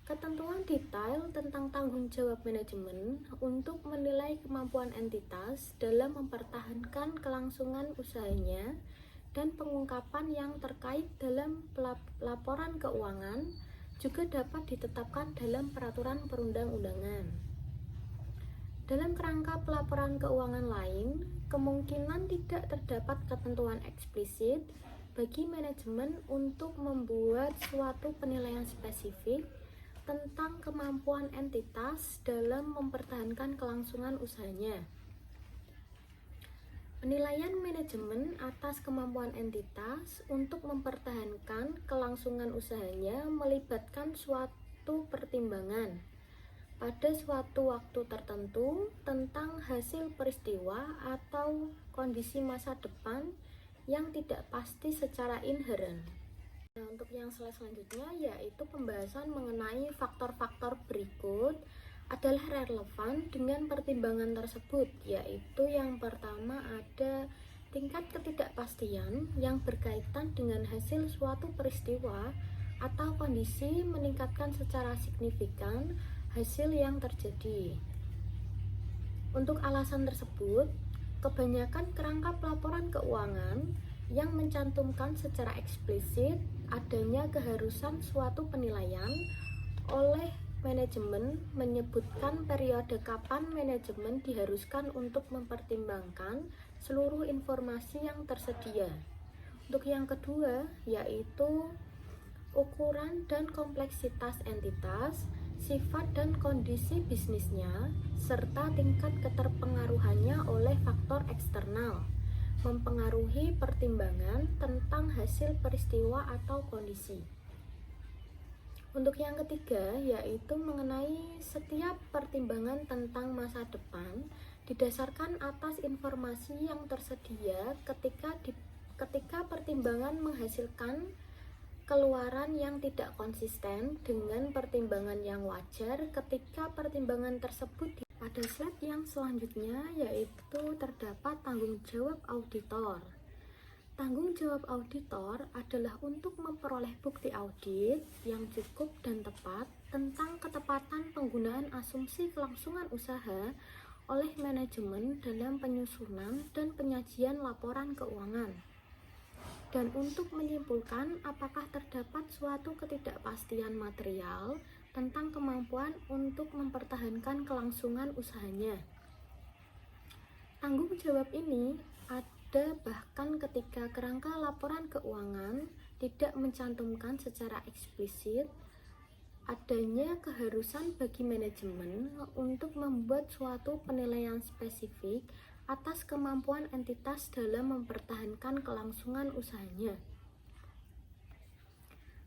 Ketentuan detail tentang tanggung jawab manajemen untuk menilai kemampuan entitas dalam mempertahankan kelangsungan usahanya dan pengungkapan yang terkait dalam laporan keuangan juga dapat ditetapkan dalam peraturan perundang-undangan. Dalam kerangka pelaporan keuangan lain, kemungkinan tidak terdapat ketentuan eksplisit bagi manajemen untuk membuat suatu penilaian spesifik tentang kemampuan entitas dalam mempertahankan kelangsungan usahanya. Penilaian manajemen atas kemampuan entitas untuk mempertahankan kelangsungan usahanya melibatkan suatu pertimbangan pada suatu waktu tertentu tentang hasil peristiwa atau kondisi masa depan yang tidak pasti secara inheren. Nah, untuk yang slide selanjutnya yaitu pembahasan mengenai faktor-faktor berikut adalah relevan dengan pertimbangan tersebut, yaitu yang pertama ada tingkat ketidakpastian yang berkaitan dengan hasil suatu peristiwa atau kondisi meningkatkan secara signifikan hasil yang terjadi. Untuk alasan tersebut, kebanyakan kerangka pelaporan keuangan yang mencantumkan secara eksplisit adanya keharusan suatu penilaian oleh manajemen menyebutkan periode kapan manajemen diharuskan untuk mempertimbangkan seluruh informasi yang tersedia. Untuk yang kedua yaitu ukuran dan kompleksitas entitas, sifat dan kondisi bisnisnya, serta tingkat keterpengaruhannya oleh faktor eksternal mempengaruhi pertimbangan tentang hasil peristiwa atau kondisi. Untuk yang ketiga yaitu mengenai setiap pertimbangan tentang masa depan didasarkan atas informasi yang tersedia ketika pertimbangan menghasilkan keluaran yang tidak konsisten dengan pertimbangan yang wajar ketika pertimbangan tersebut. Pada slide yang selanjutnya yaitu terdapat tanggung jawab auditor. Tanggung jawab auditor adalah untuk memperoleh bukti audit yang cukup dan tepat tentang ketepatan penggunaan asumsi kelangsungan usaha oleh manajemen dalam penyusunan dan penyajian laporan keuangan, dan untuk menyimpulkan apakah terdapat suatu ketidakpastian material tentang kemampuan untuk mempertahankan kelangsungan usahanya. Tanggung jawab ini ada bahkan ketika kerangka laporan keuangan tidak mencantumkan secara eksplisit adanya keharusan bagi manajemen untuk membuat suatu penilaian spesifik atas kemampuan entitas dalam mempertahankan kelangsungan usahanya.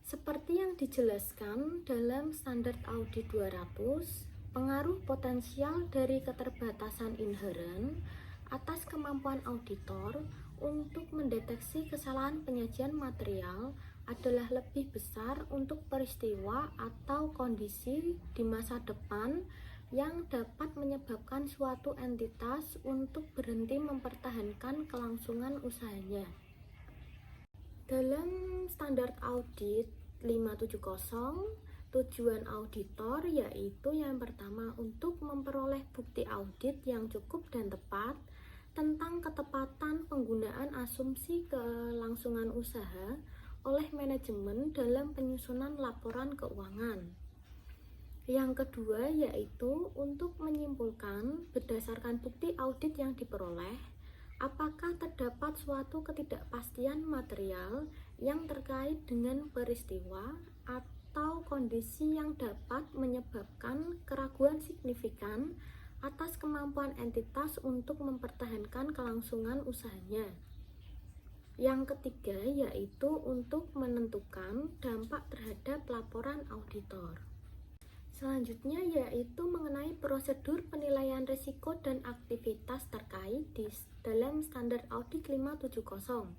Seperti yang dijelaskan dalam standar audit 200, pengaruh potensial dari keterbatasan inheren atas kemampuan auditor untuk mendeteksi kesalahan penyajian material adalah lebih besar untuk peristiwa atau kondisi di masa depan yang dapat menyebabkan suatu entitas untuk berhenti mempertahankan kelangsungan usahanya. Dalam standar audit 570, tujuan auditor yaitu yang pertama untuk memperoleh bukti audit yang cukup dan tepat tentang ketepatan penggunaan asumsi kelangsungan usaha oleh manajemen dalam penyusunan laporan keuangan. Yang kedua yaitu untuk menyimpulkan berdasarkan bukti audit yang diperoleh apakah terdapat suatu ketidakpastian material yang terkait dengan peristiwa atau kondisi yang dapat menyebabkan keraguan signifikan atas kemampuan entitas untuk mempertahankan kelangsungan usahanya. Yang ketiga yaitu untuk menentukan dampak terhadap laporan auditor. Selanjutnya yaitu mengenai prosedur penilaian risiko dan aktivitas terkait dalam standar audit 570.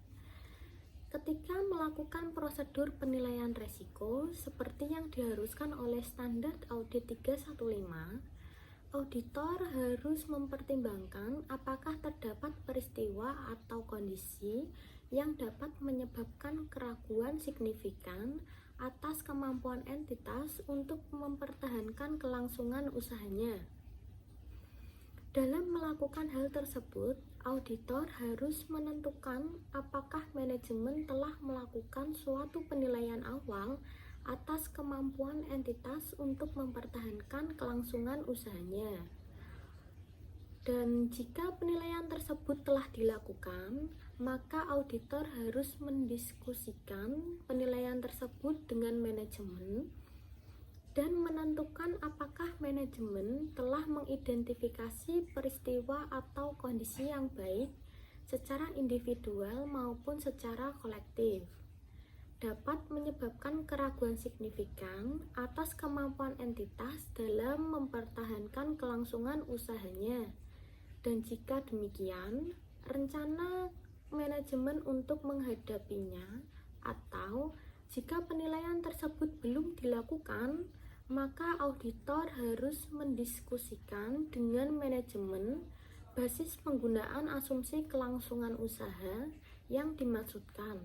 Ketika melakukan prosedur penilaian risiko seperti yang diharuskan oleh standar audit 315, auditor harus mempertimbangkan apakah terdapat peristiwa atau kondisi yang dapat menyebabkan keraguan signifikan atas kemampuan entitas untuk mempertahankan kelangsungan usahanya. Dalam melakukan hal tersebut, auditor harus menentukan apakah manajemen telah melakukan suatu penilaian awal atas kemampuan entitas untuk mempertahankan kelangsungan usahanya. Dan jika penilaian tersebut telah dilakukan, maka auditor harus mendiskusikan penilaian tersebut dengan manajemen dan menentukan apakah manajemen telah mengidentifikasi peristiwa atau kondisi yang baik secara individual maupun secara kolektif dapat menyebabkan keraguan signifikan atas kemampuan entitas dalam mempertahankan kelangsungan usahanya. Dan jika demikian, rencana manajemen untuk menghadapinya atau jika penilaian tersebut belum dilakukan, maka auditor harus mendiskusikan dengan manajemen basis penggunaan asumsi kelangsungan usaha yang dimaksudkan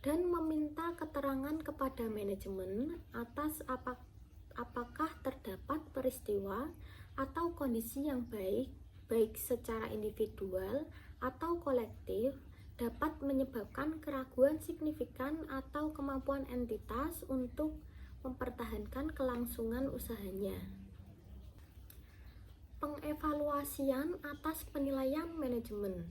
dan meminta keterangan kepada manajemen atas apakah terdapat peristiwa atau kondisi yang baik secara individual atau kolektif dapat menyebabkan keraguan signifikan atau kemampuan entitas untuk mempertahankan kelangsungan usahanya. Pengevaluasian atas penilaian manajemen.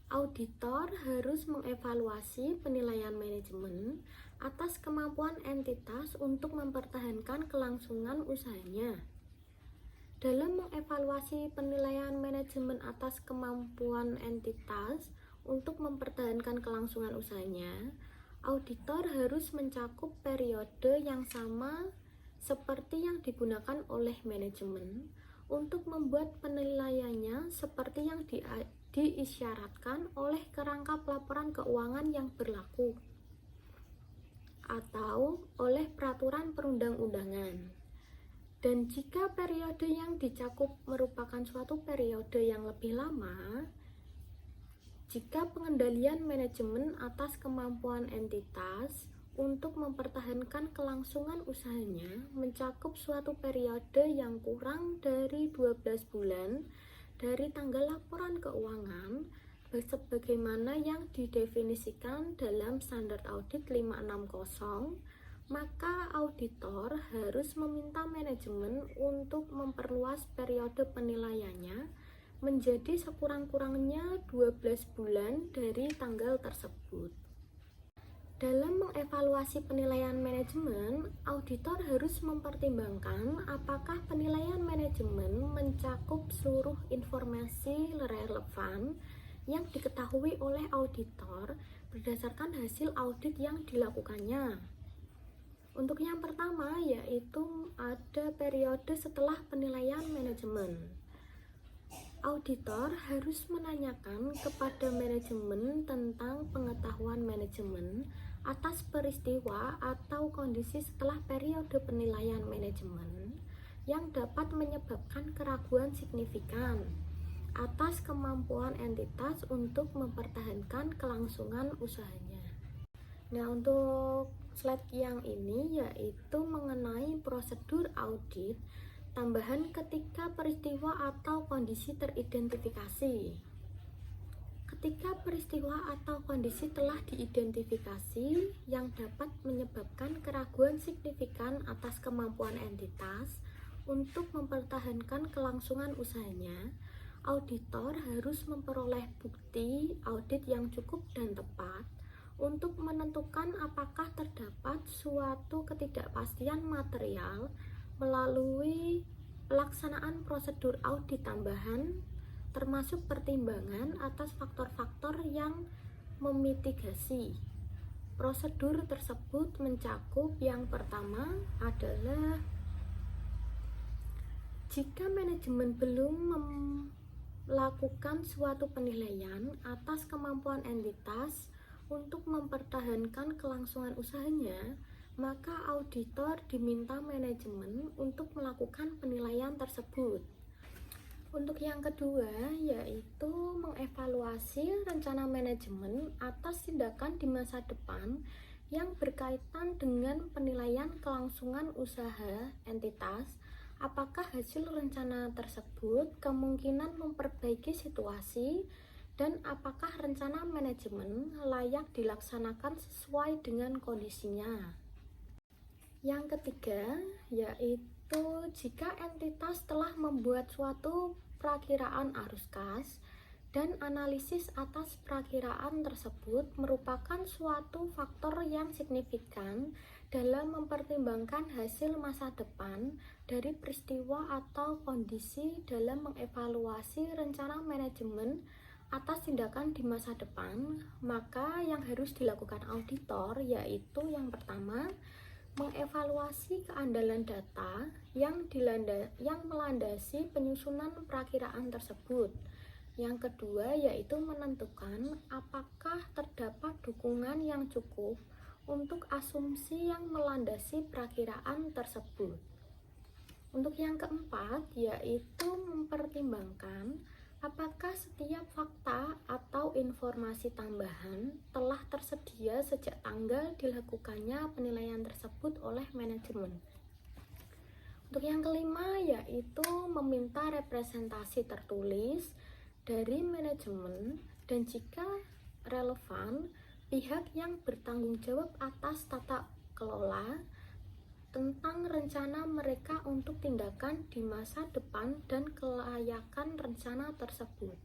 Auditor harus mengevaluasi penilaian manajemen atas kemampuan entitas untuk mempertahankan kelangsungan usahanya. Dalam mengevaluasi penilaian manajemen atas kemampuan entitas untuk mempertahankan kelangsungan usahanya, auditor harus mencakup periode yang sama seperti yang digunakan oleh manajemen untuk membuat penilaiannya seperti yang diisyaratkan oleh kerangka laporan keuangan yang berlaku atau oleh peraturan perundang-undangan. Dan jika periode yang dicakup merupakan suatu periode yang lebih lama, jika pengendalian manajemen atas kemampuan entitas untuk mempertahankan kelangsungan usahanya mencakup suatu periode yang kurang dari 12 bulan dari tanggal laporan keuangan, sebagaimana yang didefinisikan dalam standar audit 560, maka auditor harus meminta manajemen untuk memperluas periode penilaiannya menjadi sekurang-kurangnya 12 bulan dari tanggal tersebut. Dalam mengevaluasi penilaian manajemen, auditor harus mempertimbangkan apakah penilaian manajemen mencakup seluruh informasi relevan yang diketahui oleh auditor berdasarkan hasil audit yang dilakukannya. Untuk yang pertama yaitu ada periode setelah penilaian manajemen. Auditor harus menanyakan kepada manajemen tentang pengetahuan manajemen atas peristiwa atau kondisi setelah periode penilaian manajemen yang dapat menyebabkan keraguan signifikan atas kemampuan entitas untuk mempertahankan kelangsungan usahanya. Nah, untuk slide yang ini yaitu mengenai prosedur audit tambahan ketika peristiwa atau kondisi teridentifikasi. Ketika peristiwa atau kondisi telah diidentifikasi yang dapat menyebabkan keraguan signifikan atas kemampuan entitas untuk mempertahankan kelangsungan usahanya, auditor harus memperoleh bukti audit yang cukup dan tepat untuk menentukan apakah terdapat suatu ketidakpastian material melalui pelaksanaan prosedur audit tambahan, termasuk pertimbangan atas faktor-faktor yang memitigasi. Prosedur tersebut mencakup yang pertama adalah jika manajemen belum melakukan suatu penilaian atas kemampuan entitas untuk mempertahankan kelangsungan usahanya, maka auditor diminta manajemen untuk melakukan penilaian tersebut. Untuk yang kedua, yaitu mengevaluasi rencana manajemen atas tindakan di masa depan yang berkaitan dengan penilaian kelangsungan usaha entitas. Apakah hasil rencana tersebut kemungkinan memperbaiki situasi dan apakah rencana manajemen layak dilaksanakan sesuai dengan kondisinya. Yang ketiga, yaitu jika entitas telah membuat suatu perakiraan arus kas dan analisis atas perakiraan tersebut merupakan suatu faktor yang signifikan dalam mempertimbangkan hasil masa depan dari peristiwa atau kondisi dalam mengevaluasi rencana manajemen atas tindakan di masa depan, maka yang harus dilakukan auditor yaitu yang pertama, mengevaluasi keandalan data yang melandasi penyusunan perakiraan tersebut. Yang kedua yaitu menentukan apakah terdapat dukungan yang cukup untuk asumsi yang melandasi perakiraan tersebut. Untuk yang keempat yaitu mempertimbangkan apakah setiap fakta atau informasi tambahan telah tersedia sejak tanggal dilakukannya penilaian tersebut oleh manajemen. Untuk yang kelima yaitu meminta representasi tertulis dari manajemen dan jika relevan pihak yang bertanggung jawab atas tata kelola tentang rencana mereka untuk tindakan di masa depan dan kelayakan rencana tersebut.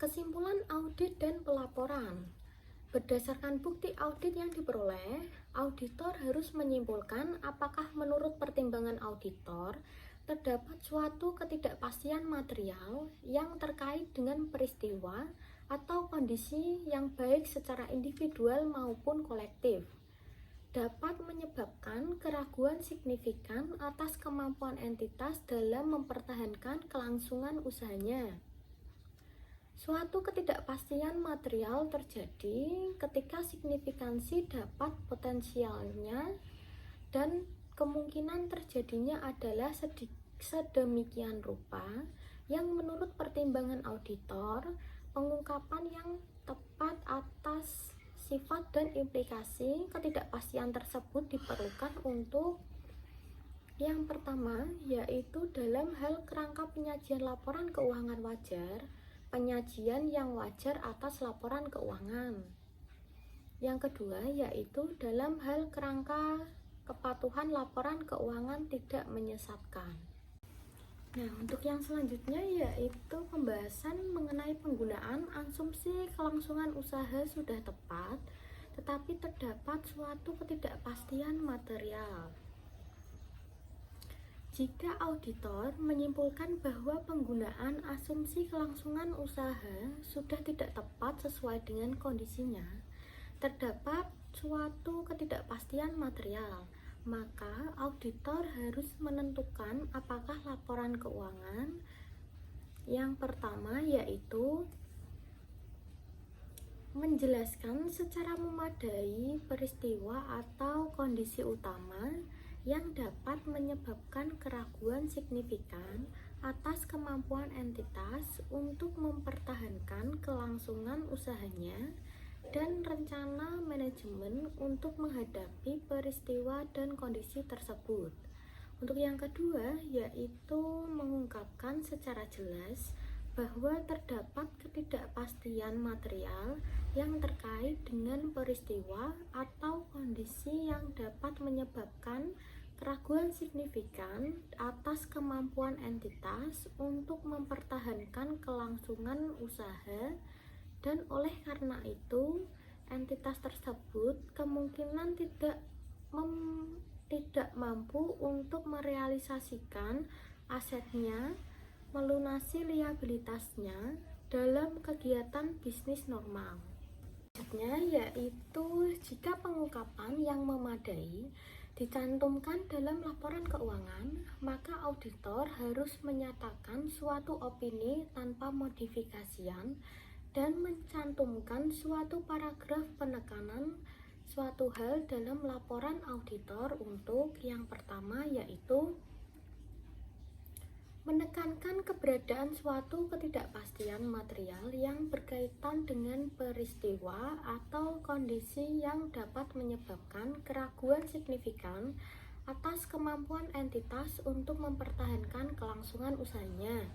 Kesimpulan audit dan pelaporan. Berdasarkan bukti audit yang diperoleh, auditor harus menyimpulkan apakah menurut pertimbangan auditor terdapat suatu ketidakpastian material yang terkait dengan peristiwa atau kondisi yang baik secara individual maupun kolektif dapat menyebabkan keraguan signifikan atas kemampuan entitas dalam mempertahankan kelangsungan usahanya. Suatu ketidakpastian material terjadi ketika signifikansi dapat potensialnya dan kemungkinan terjadinya adalah sedemikian rupa yang menurut pertimbangan auditor, pengungkapan yang tepat atas sifat dan implikasi ketidakpastian tersebut diperlukan untuk yang pertama, yaitu dalam hal kerangka penyajian laporan keuangan wajar, penyajian yang wajar atas laporan keuangan. Yang kedua, yaitu dalam hal kerangka kepatuhan laporan keuangan tidak menyesatkan. Nah, untuk yang selanjutnya yaitu pembahasan mengenai penggunaan asumsi kelangsungan usaha sudah tepat, tetapi terdapat suatu ketidakpastian material. Jika auditor menyimpulkan bahwa penggunaan asumsi kelangsungan usaha sudah tidak tepat sesuai dengan kondisinya, terdapat suatu ketidakpastian material, maka auditor harus menentukan apakah laporan keuangan Yang pertama yaitu menjelaskan secara memadai peristiwa atau kondisi utama yang dapat menyebabkan keraguan signifikan atas kemampuan entitas untuk mempertahankan kelangsungan usahanya dan rencana manajemen untuk menghadapi peristiwa dan kondisi tersebut. Untuk yang kedua, yaitu mengungkapkan secara jelas bahwa terdapat ketidakpastian material yang terkait dengan peristiwa atau kondisi yang dapat menyebabkan keraguan signifikan atas kemampuan entitas untuk mempertahankan kelangsungan usaha, dan oleh karena itu entitas tersebut kemungkinan tidak mampu untuk merealisasikan asetnya, melunasi liabilitasnya dalam kegiatan bisnis normal. Selanjutnya yaitu jika pengungkapan yang memadai dicantumkan dalam laporan keuangan, maka auditor harus menyatakan suatu opini tanpa modifikasian dan mencantumkan suatu paragraf penekanan suatu hal dalam laporan auditor. Untuk yang pertama yaitu menekankan keberadaan suatu ketidakpastian material yang berkaitan dengan peristiwa atau kondisi yang dapat menyebabkan keraguan signifikan atas kemampuan entitas untuk mempertahankan kelangsungan usahanya.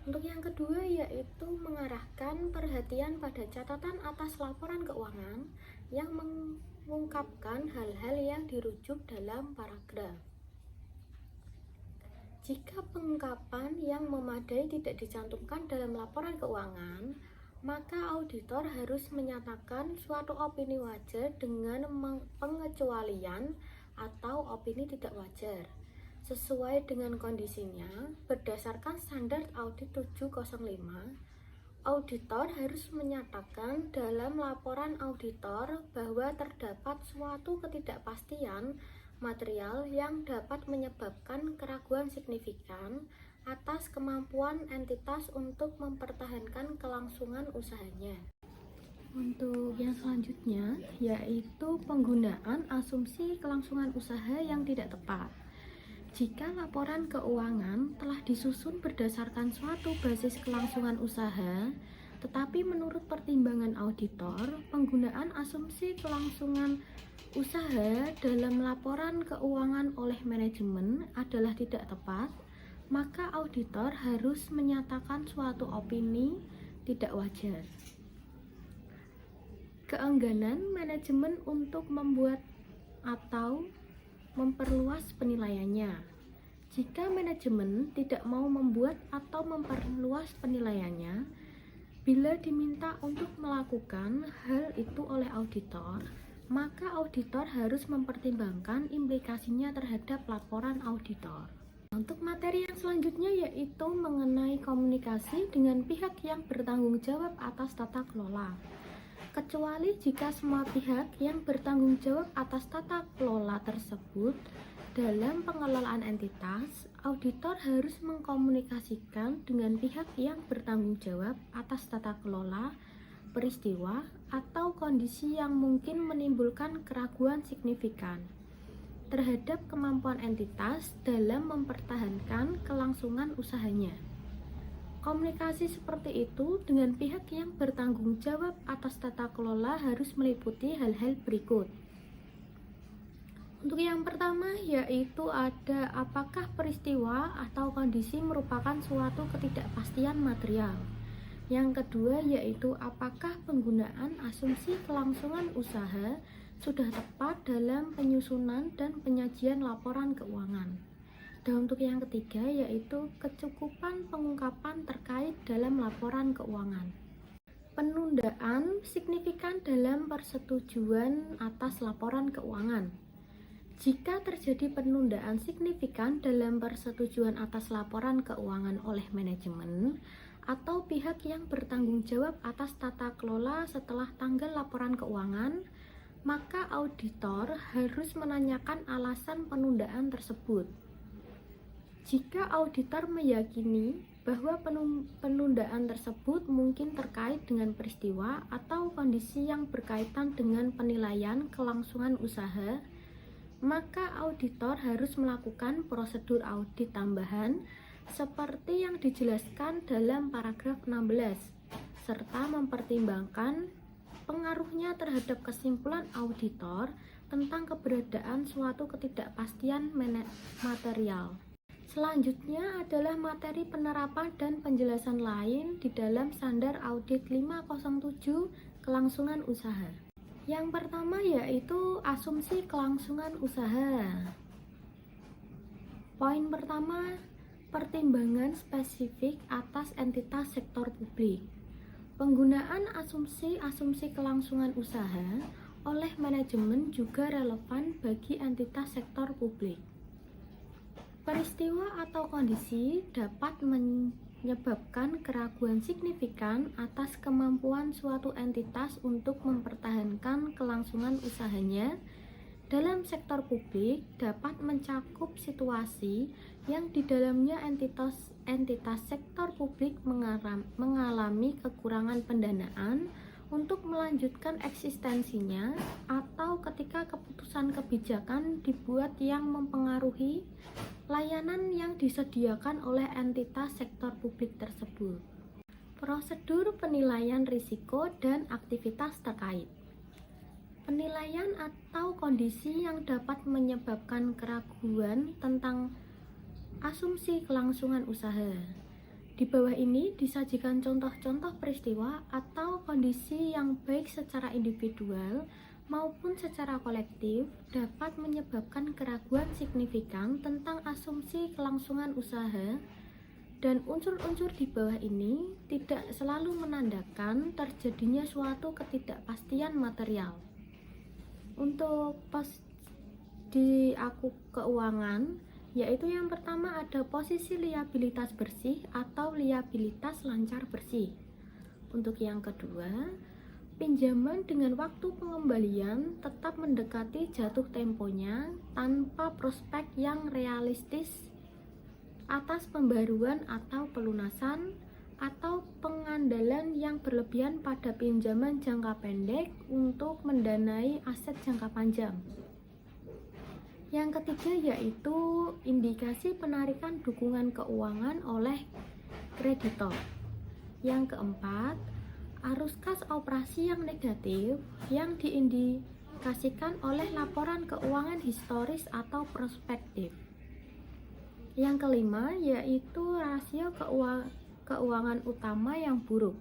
Untuk yang kedua yaitu mengarahkan perhatian pada catatan atas laporan keuangan yang mengungkapkan hal-hal yang dirujuk dalam paragraf. Jika pengungkapan yang memadai tidak dicantumkan dalam laporan keuangan, maka auditor harus menyatakan suatu opini wajar dengan pengecualian atau opini tidak wajar sesuai dengan kondisinya. Berdasarkan standar audit 705, auditor harus menyatakan dalam laporan auditor bahwa terdapat suatu ketidakpastian material yang dapat menyebabkan keraguan signifikan atas kemampuan entitas untuk mempertahankan kelangsungan usahanya. Untuk yang selanjutnya yaitu penggunaan asumsi kelangsungan usaha yang tidak tepat. Jika laporan keuangan telah disusun berdasarkan suatu basis kelangsungan usaha, tetapi menurut pertimbangan auditor, penggunaan asumsi kelangsungan usaha dalam laporan keuangan oleh manajemen adalah tidak tepat, maka auditor harus menyatakan suatu opini tidak wajar. Keengganan manajemen untuk membuat atau memperluas penilaiannya. Jika manajemen tidak mau membuat atau memperluas penilaiannya, bila diminta untuk melakukan hal itu oleh auditor, maka auditor harus mempertimbangkan implikasinya terhadap laporan auditor. Untuk materi yang selanjutnya yaitu mengenai komunikasi dengan pihak yang bertanggung jawab atas tata kelola. Kecuali jika semua pihak yang bertanggung jawab atas tata kelola tersebut dalam pengelolaan entitas, auditor harus mengkomunikasikan dengan pihak yang bertanggung jawab atas tata kelola peristiwa atau kondisi yang mungkin menimbulkan keraguan signifikan terhadap kemampuan entitas dalam mempertahankan kelangsungan usahanya. Komunikasi seperti itu dengan pihak yang bertanggung jawab atas tata kelola harus meliputi hal-hal berikut. Untuk yang pertama yaitu ada apakah peristiwa atau kondisi merupakan suatu ketidakpastian material. Yang kedua yaitu apakah penggunaan asumsi kelangsungan usaha sudah tepat dalam penyusunan dan penyajian laporan keuangan. Dan untuk yang ketiga yaitu kecukupan pengungkapan terkait dalam laporan keuangan. Penundaan signifikan dalam persetujuan atas laporan keuangan. Jika terjadi penundaan signifikan dalam persetujuan atas laporan keuangan oleh manajemen atau pihak yang bertanggung jawab atas tata kelola setelah tanggal laporan keuangan, maka auditor harus menanyakan alasan penundaan tersebut. Jika auditor meyakini bahwa penundaan tersebut mungkin terkait dengan peristiwa atau kondisi yang berkaitan dengan penilaian kelangsungan usaha, maka auditor harus melakukan prosedur audit tambahan seperti yang dijelaskan dalam paragraf 16, serta mempertimbangkan pengaruhnya terhadap kesimpulan auditor tentang keberadaan suatu ketidakpastian material. Selanjutnya adalah materi penerapan dan penjelasan lain di dalam standar audit 507 kelangsungan usaha. Yang pertama yaitu asumsi kelangsungan usaha. Poin pertama, pertimbangan spesifik atas entitas sektor publik. Penggunaan asumsi kelangsungan usaha oleh manajemen juga relevan bagi entitas sektor publik. Peristiwa atau kondisi dapat menyebabkan keraguan signifikan atas kemampuan suatu entitas untuk mempertahankan kelangsungan usahanya. Dalam sektor publik dapat mencakup situasi yang di dalamnya entitas sektor publik mengalami kekurangan pendanaan untuk melanjutkan eksistensinya, atau ketika keputusan kebijakan dibuat yang mempengaruhi layanan yang disediakan oleh entitas sektor publik tersebut. Prosedur penilaian risiko dan aktivitas terkait. Penilaian atau kondisi yang dapat menyebabkan keraguan tentang asumsi kelangsungan usaha. Di bawah ini disajikan contoh-contoh peristiwa atau kondisi yang baik secara individual maupun secara kolektif dapat menyebabkan keraguan signifikan tentang asumsi kelangsungan usaha, dan unsur-unsur di bawah ini tidak selalu menandakan terjadinya suatu ketidakpastian material. Untuk di keuangan, yaitu yang pertama ada posisi liabilitas bersih atau liabilitas lancar bersih. Untuk yang kedua, pinjaman dengan waktu pengembalian tetap mendekati jatuh temponya tanpa prospek yang realistis atas pembaruan atau pelunasan, atau pengandalan yang berlebihan pada pinjaman jangka pendek untuk mendanai aset jangka panjang. Yang ketiga yaitu indikasi penarikan dukungan keuangan oleh kreditor. Yang keempat, arus kas operasi yang negatif yang diindikasikan oleh laporan keuangan historis atau prospektif. Yang kelima yaitu rasio keuangan utama yang buruk.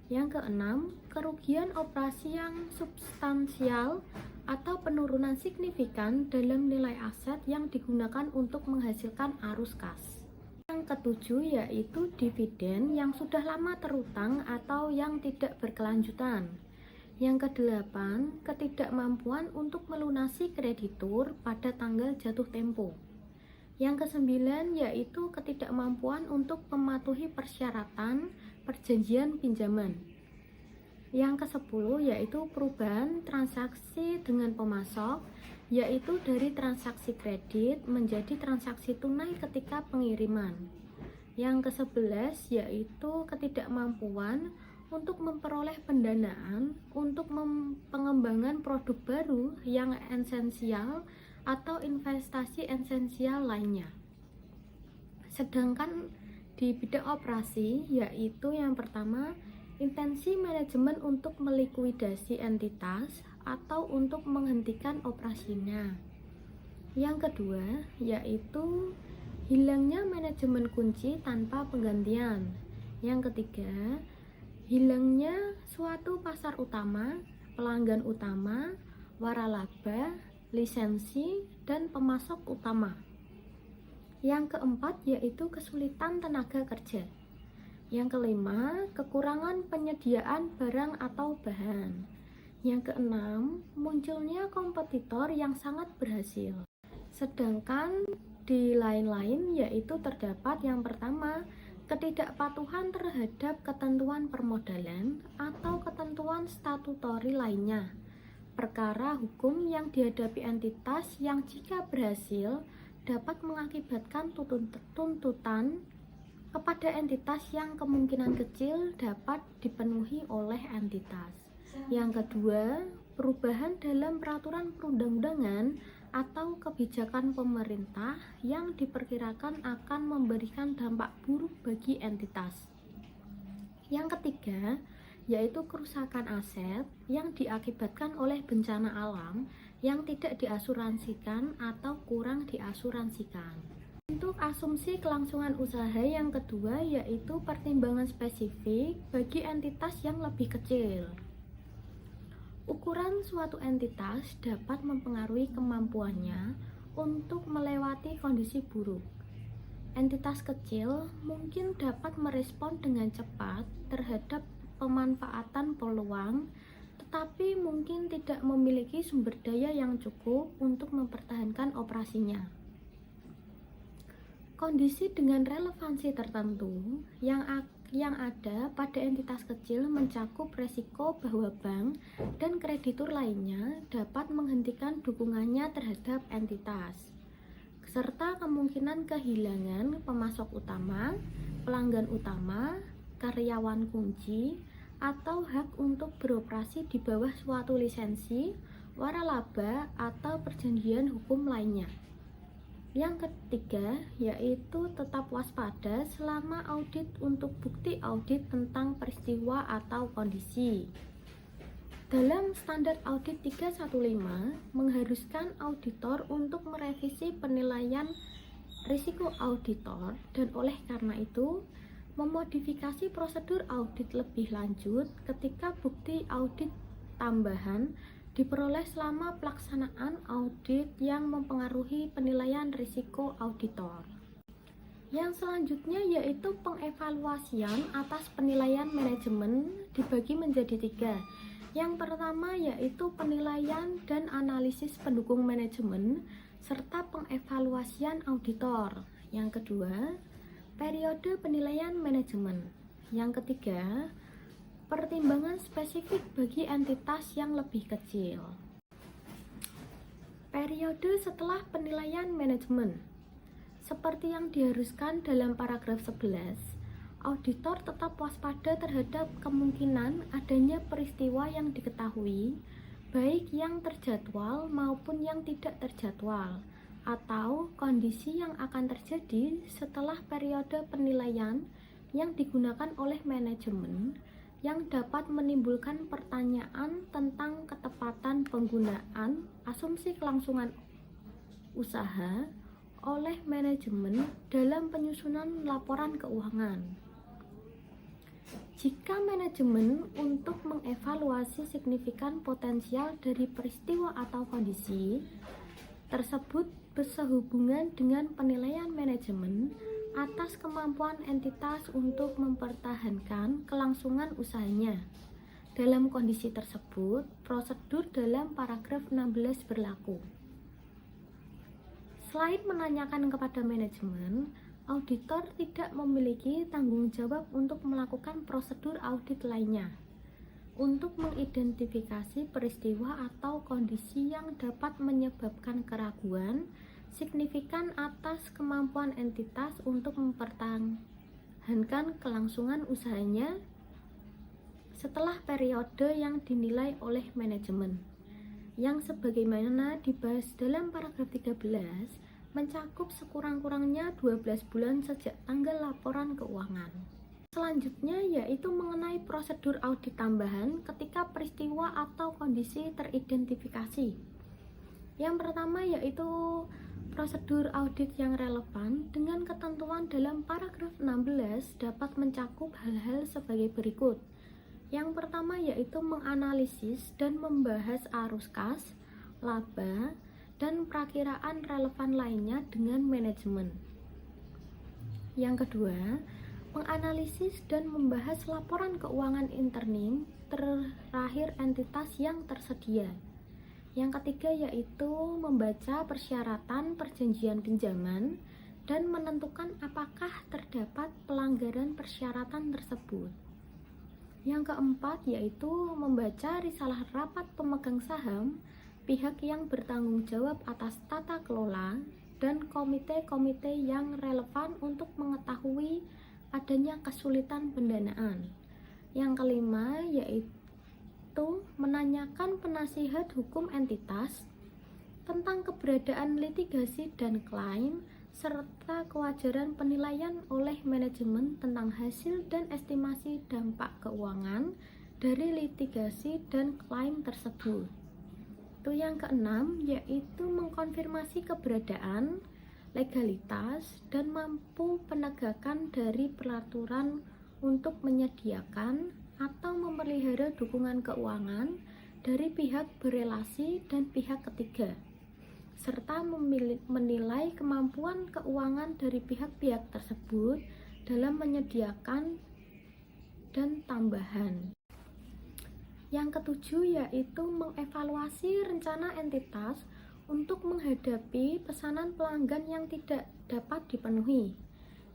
Yang keenam, kerugian operasi yang substansial atau penurunan signifikan dalam nilai aset yang digunakan untuk menghasilkan arus kas. Yang ketujuh yaitu dividen yang sudah lama terutang atau yang tidak berkelanjutan. Yang kedelapan, ketidakmampuan untuk melunasi kreditur pada tanggal jatuh tempo. Yang kesembilan yaitu ketidakmampuan untuk mematuhi persyaratan perjanjian pinjaman. Yang kesepuluh yaitu perubahan transaksi dengan pemasok, yaitu dari transaksi kredit menjadi transaksi tunai ketika pengiriman. Yang ke-11 yaitu ketidakmampuan untuk memperoleh pendanaan untuk pengembangan produk baru yang esensial atau investasi esensial lainnya. Sedangkan di bidang operasi yaitu yang pertama, intensi manajemen untuk melikuidasi entitas atau untuk menghentikan operasinya. Yang kedua yaitu hilangnya manajemen kunci tanpa penggantian. Yang ketiga, hilangnya suatu pasar utama, pelanggan utama, waralaba, lisensi, dan pemasok utama. Yang keempat yaitu kesulitan tenaga kerja. Yang kelima, kekurangan penyediaan barang atau bahan. Yang keenam, munculnya kompetitor yang sangat berhasil. Sedangkan di lain-lain yaitu terdapat yang pertama, ketidakpatuhan terhadap ketentuan permodalan atau ketentuan statutori lainnya. Perkara hukum yang dihadapi entitas yang jika berhasil dapat mengakibatkan tuntutan kepada entitas yang kemungkinan kecil dapat dipenuhi oleh entitas. Yang kedua, perubahan dalam peraturan perundang-undangan atau kebijakan pemerintah yang diperkirakan akan memberikan dampak buruk bagi entitas. Yang ketiga, yaitu kerusakan aset yang diakibatkan oleh bencana alam yang tidak diasuransikan atau kurang diasuransikan. Untuk asumsi kelangsungan usaha yang kedua yaitu pertimbangan spesifik bagi entitas yang lebih kecil. Ukuran suatu entitas dapat mempengaruhi kemampuannya untuk melewati kondisi buruk. Entitas kecil mungkin dapat merespon dengan cepat terhadap pemanfaatan peluang, tetapi mungkin tidak memiliki sumber daya yang cukup untuk mempertahankan operasinya. Kondisi dengan relevansi tertentu yang ada pada entitas kecil mencakup resiko bahwa bank dan kreditur lainnya dapat menghentikan dukungannya terhadap entitas, serta kemungkinan kehilangan pemasok utama, pelanggan utama, karyawan kunci, atau hak untuk beroperasi di bawah suatu lisensi, waralaba, atau perjanjian hukum lainnya. Yang ketiga, yaitu tetap waspada selama audit untuk bukti audit tentang peristiwa atau kondisi. Dalam standar audit 315 mengharuskan auditor untuk merevisi penilaian risiko auditor dan oleh karena itu memodifikasi prosedur audit lebih lanjut ketika bukti audit tambahan diperoleh selama pelaksanaan audit yang mempengaruhi penilaian risiko auditor. Yang selanjutnya yaitu pengevaluasian atas penilaian manajemen dibagi menjadi 3. Yang pertama yaitu penilaian dan analisis pendukung manajemen serta pengevaluasian auditor. Yang kedua, periode penilaian manajemen. Yang ketiga, pertimbangan spesifik bagi entitas yang lebih kecil. Periode setelah penilaian manajemen. Seperti yang diharuskan dalam paragraf 11, auditor tetap waspada terhadap kemungkinan adanya peristiwa yang diketahui, baik yang terjadwal maupun yang tidak terjadwal, atau kondisi yang akan terjadi setelah periode penilaian yang digunakan oleh manajemen yang dapat menimbulkan pertanyaan tentang ketepatan penggunaan asumsi kelangsungan usaha oleh manajemen dalam penyusunan laporan keuangan. Jika manajemen untuk mengevaluasi signifikan potensial dari peristiwa atau kondisi tersebut bersehubungan dengan penilaian manajemen atas kemampuan entitas untuk mempertahankan kelangsungan usahanya. Dalam kondisi tersebut, prosedur dalam paragraf 16 berlaku. Selain menanyakan kepada manajemen, auditor tidak memiliki tanggung jawab untuk melakukan prosedur audit lainnya untuk mengidentifikasi peristiwa atau kondisi yang dapat menyebabkan keraguan signifikan atas kemampuan entitas untuk mempertahankan kelangsungan usahanya setelah periode yang dinilai oleh manajemen, yang sebagaimana dibahas dalam paragraf 13 mencakup sekurang-kurangnya 12 bulan sejak tanggal laporan keuangan. Selanjutnya yaitu mengenai prosedur audit tambahan ketika peristiwa atau kondisi teridentifikasi. Yang pertama yaitu prosedur audit yang relevan dengan ketentuan dalam paragraf 16 dapat mencakup hal-hal sebagai berikut. Yang pertama yaitu menganalisis dan membahas arus kas, laba, dan perakiraan relevan lainnya dengan manajemen. Yang kedua, menganalisis dan membahas laporan keuangan internim terakhir entitas yang tersedia. Yang ketiga yaitu membaca persyaratan perjanjian pinjaman dan menentukan apakah terdapat pelanggaran persyaratan tersebut. Yang keempat yaitu membaca risalah rapat pemegang saham pihak yang bertanggung jawab atas tata kelola dan komite-komite yang relevan untuk mengetahui adanya kesulitan pendanaan. Yang kelima yaitu menanyakan penasihat hukum entitas tentang keberadaan litigasi dan klaim serta kewajaran penilaian oleh manajemen tentang hasil dan estimasi dampak keuangan dari litigasi dan klaim tersebut. Itu yang keenam yaitu mengkonfirmasi keberadaan, legalitas, dan mampu penegakan dari peraturan untuk menyediakan atau memelihara dukungan keuangan dari pihak berelasi dan pihak ketiga, serta menilai kemampuan keuangan dari pihak-pihak tersebut dalam menyediakan dan tambahan. Yang ketujuh yaitu mengevaluasi rencana entitas untuk menghadapi pesanan pelanggan yang tidak dapat dipenuhi.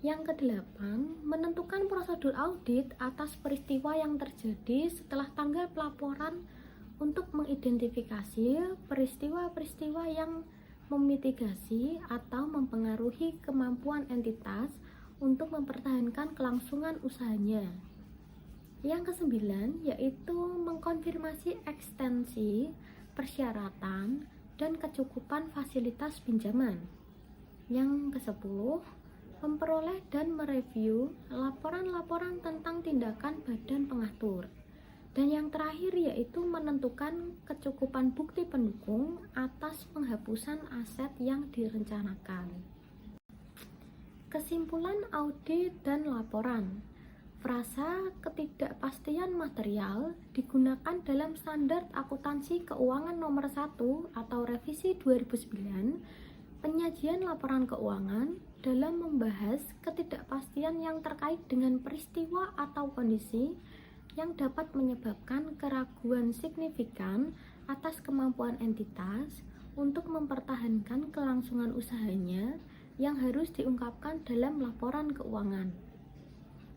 Yang kedelapan, menentukan prosedur audit atas peristiwa yang terjadi setelah tanggal pelaporan untuk mengidentifikasi peristiwa-peristiwa yang memitigasi atau mempengaruhi kemampuan entitas untuk mempertahankan kelangsungan usahanya. Yang kesembilan yaitu mengkonfirmasi ekstensi, persyaratan, dan kecukupan fasilitas pinjaman. Yang kesepuluh, memperoleh dan mereview laporan-laporan tentang tindakan badan pengatur. Dan yang terakhir yaitu menentukan kecukupan bukti pendukung atas penghapusan aset yang direncanakan. Kesimpulan audit dan laporan. Frasa ketidakpastian material digunakan dalam Standar Akuntansi Keuangan Nomor 1 atau Revisi 2009, penyajian laporan keuangan dalam membahas ketidakpastian yang terkait dengan peristiwa atau kondisi yang dapat menyebabkan keraguan signifikan atas kemampuan entitas untuk mempertahankan kelangsungan usahanya yang harus diungkapkan dalam laporan keuangan.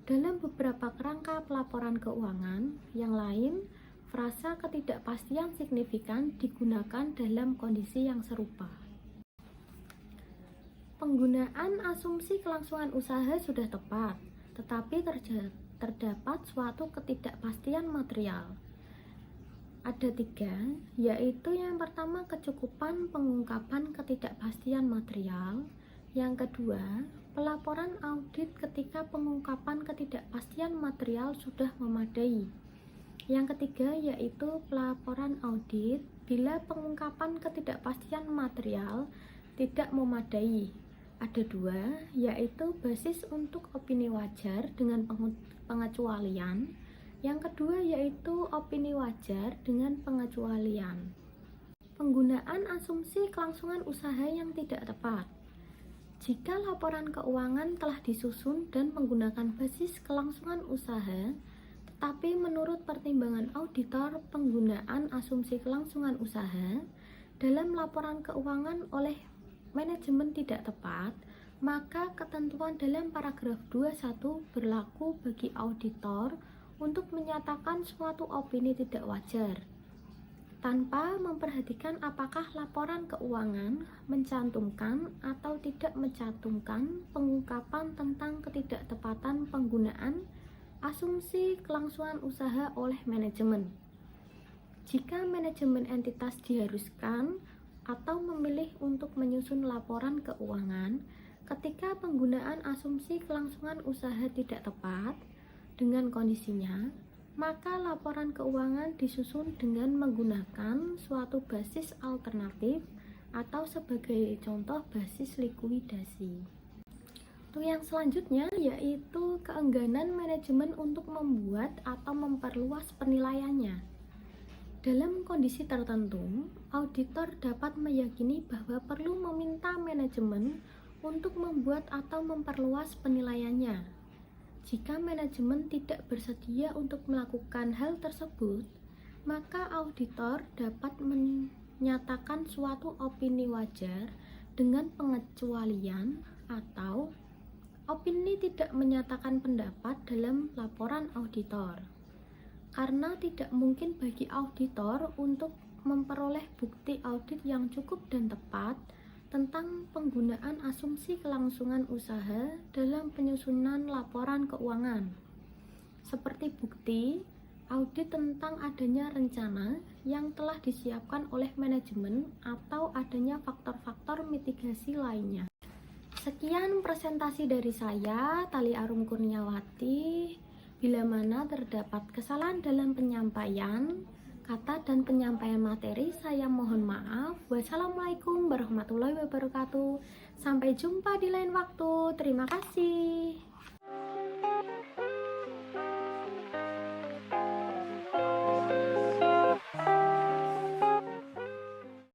Dalam beberapa kerangka pelaporan keuangan yang lain, frasa ketidakpastian signifikan digunakan dalam kondisi yang serupa. Penggunaan asumsi kelangsungan usaha sudah tepat, tetapi terdapat suatu ketidakpastian material. Ada 3, yaitu yang pertama kecukupan pengungkapan ketidakpastian material, yang kedua pelaporan audit ketika pengungkapan ketidakpastian material sudah memadai. Yang ketiga yaitu pelaporan audit bila pengungkapan ketidakpastian material tidak memadai. Ada 2, yaitu basis untuk opini wajar dengan pengecualian. Yang kedua yaitu opini wajar dengan pengecualian. Penggunaan asumsi kelangsungan usaha yang tidak tepat. Jika laporan keuangan telah disusun dan menggunakan basis kelangsungan usaha, tetapi menurut pertimbangan auditor penggunaan asumsi kelangsungan usaha dalam laporan keuangan oleh manajemen tidak tepat, maka ketentuan dalam paragraf 21 berlaku bagi auditor untuk menyatakan suatu opini tidak wajar, tanpa memperhatikan apakah laporan keuangan mencantumkan atau tidak mencantumkan pengungkapan tentang ketidaktepatan penggunaan asumsi kelangsungan usaha oleh manajemen. Jika manajemen entitas diharuskan atau memilih untuk menyusun laporan keuangan ketika penggunaan asumsi kelangsungan usaha tidak tepat dengan kondisinya, maka laporan keuangan disusun dengan menggunakan suatu basis alternatif atau sebagai contoh basis likuidasi. Yang selanjutnya yaitu keengganan manajemen untuk membuat atau memperluas penilaiannya. Dalam kondisi tertentu, auditor dapat meyakini bahwa perlu meminta manajemen untuk membuat atau memperluas penilaiannya. Jika manajemen tidak bersedia untuk melakukan hal tersebut, maka auditor dapat menyatakan suatu opini wajar dengan pengecualian atau opini tidak menyatakan pendapat dalam laporan auditor. Karena tidak mungkin bagi auditor untuk memperoleh bukti audit yang cukup dan tepat, tentang penggunaan asumsi kelangsungan usaha dalam penyusunan laporan keuangan. Seperti bukti, audit tentang adanya rencana yang telah disiapkan oleh manajemen atau adanya faktor-faktor mitigasi lainnya. Sekian presentasi dari saya, Tali Arum Kurniawati. Bila mana terdapat kesalahan dalam penyampaian kata dan penyampaian materi, saya mohon maaf. Wassalamualaikum warahmatullahi wabarakatuh. Sampai jumpa di lain waktu. Terima kasih.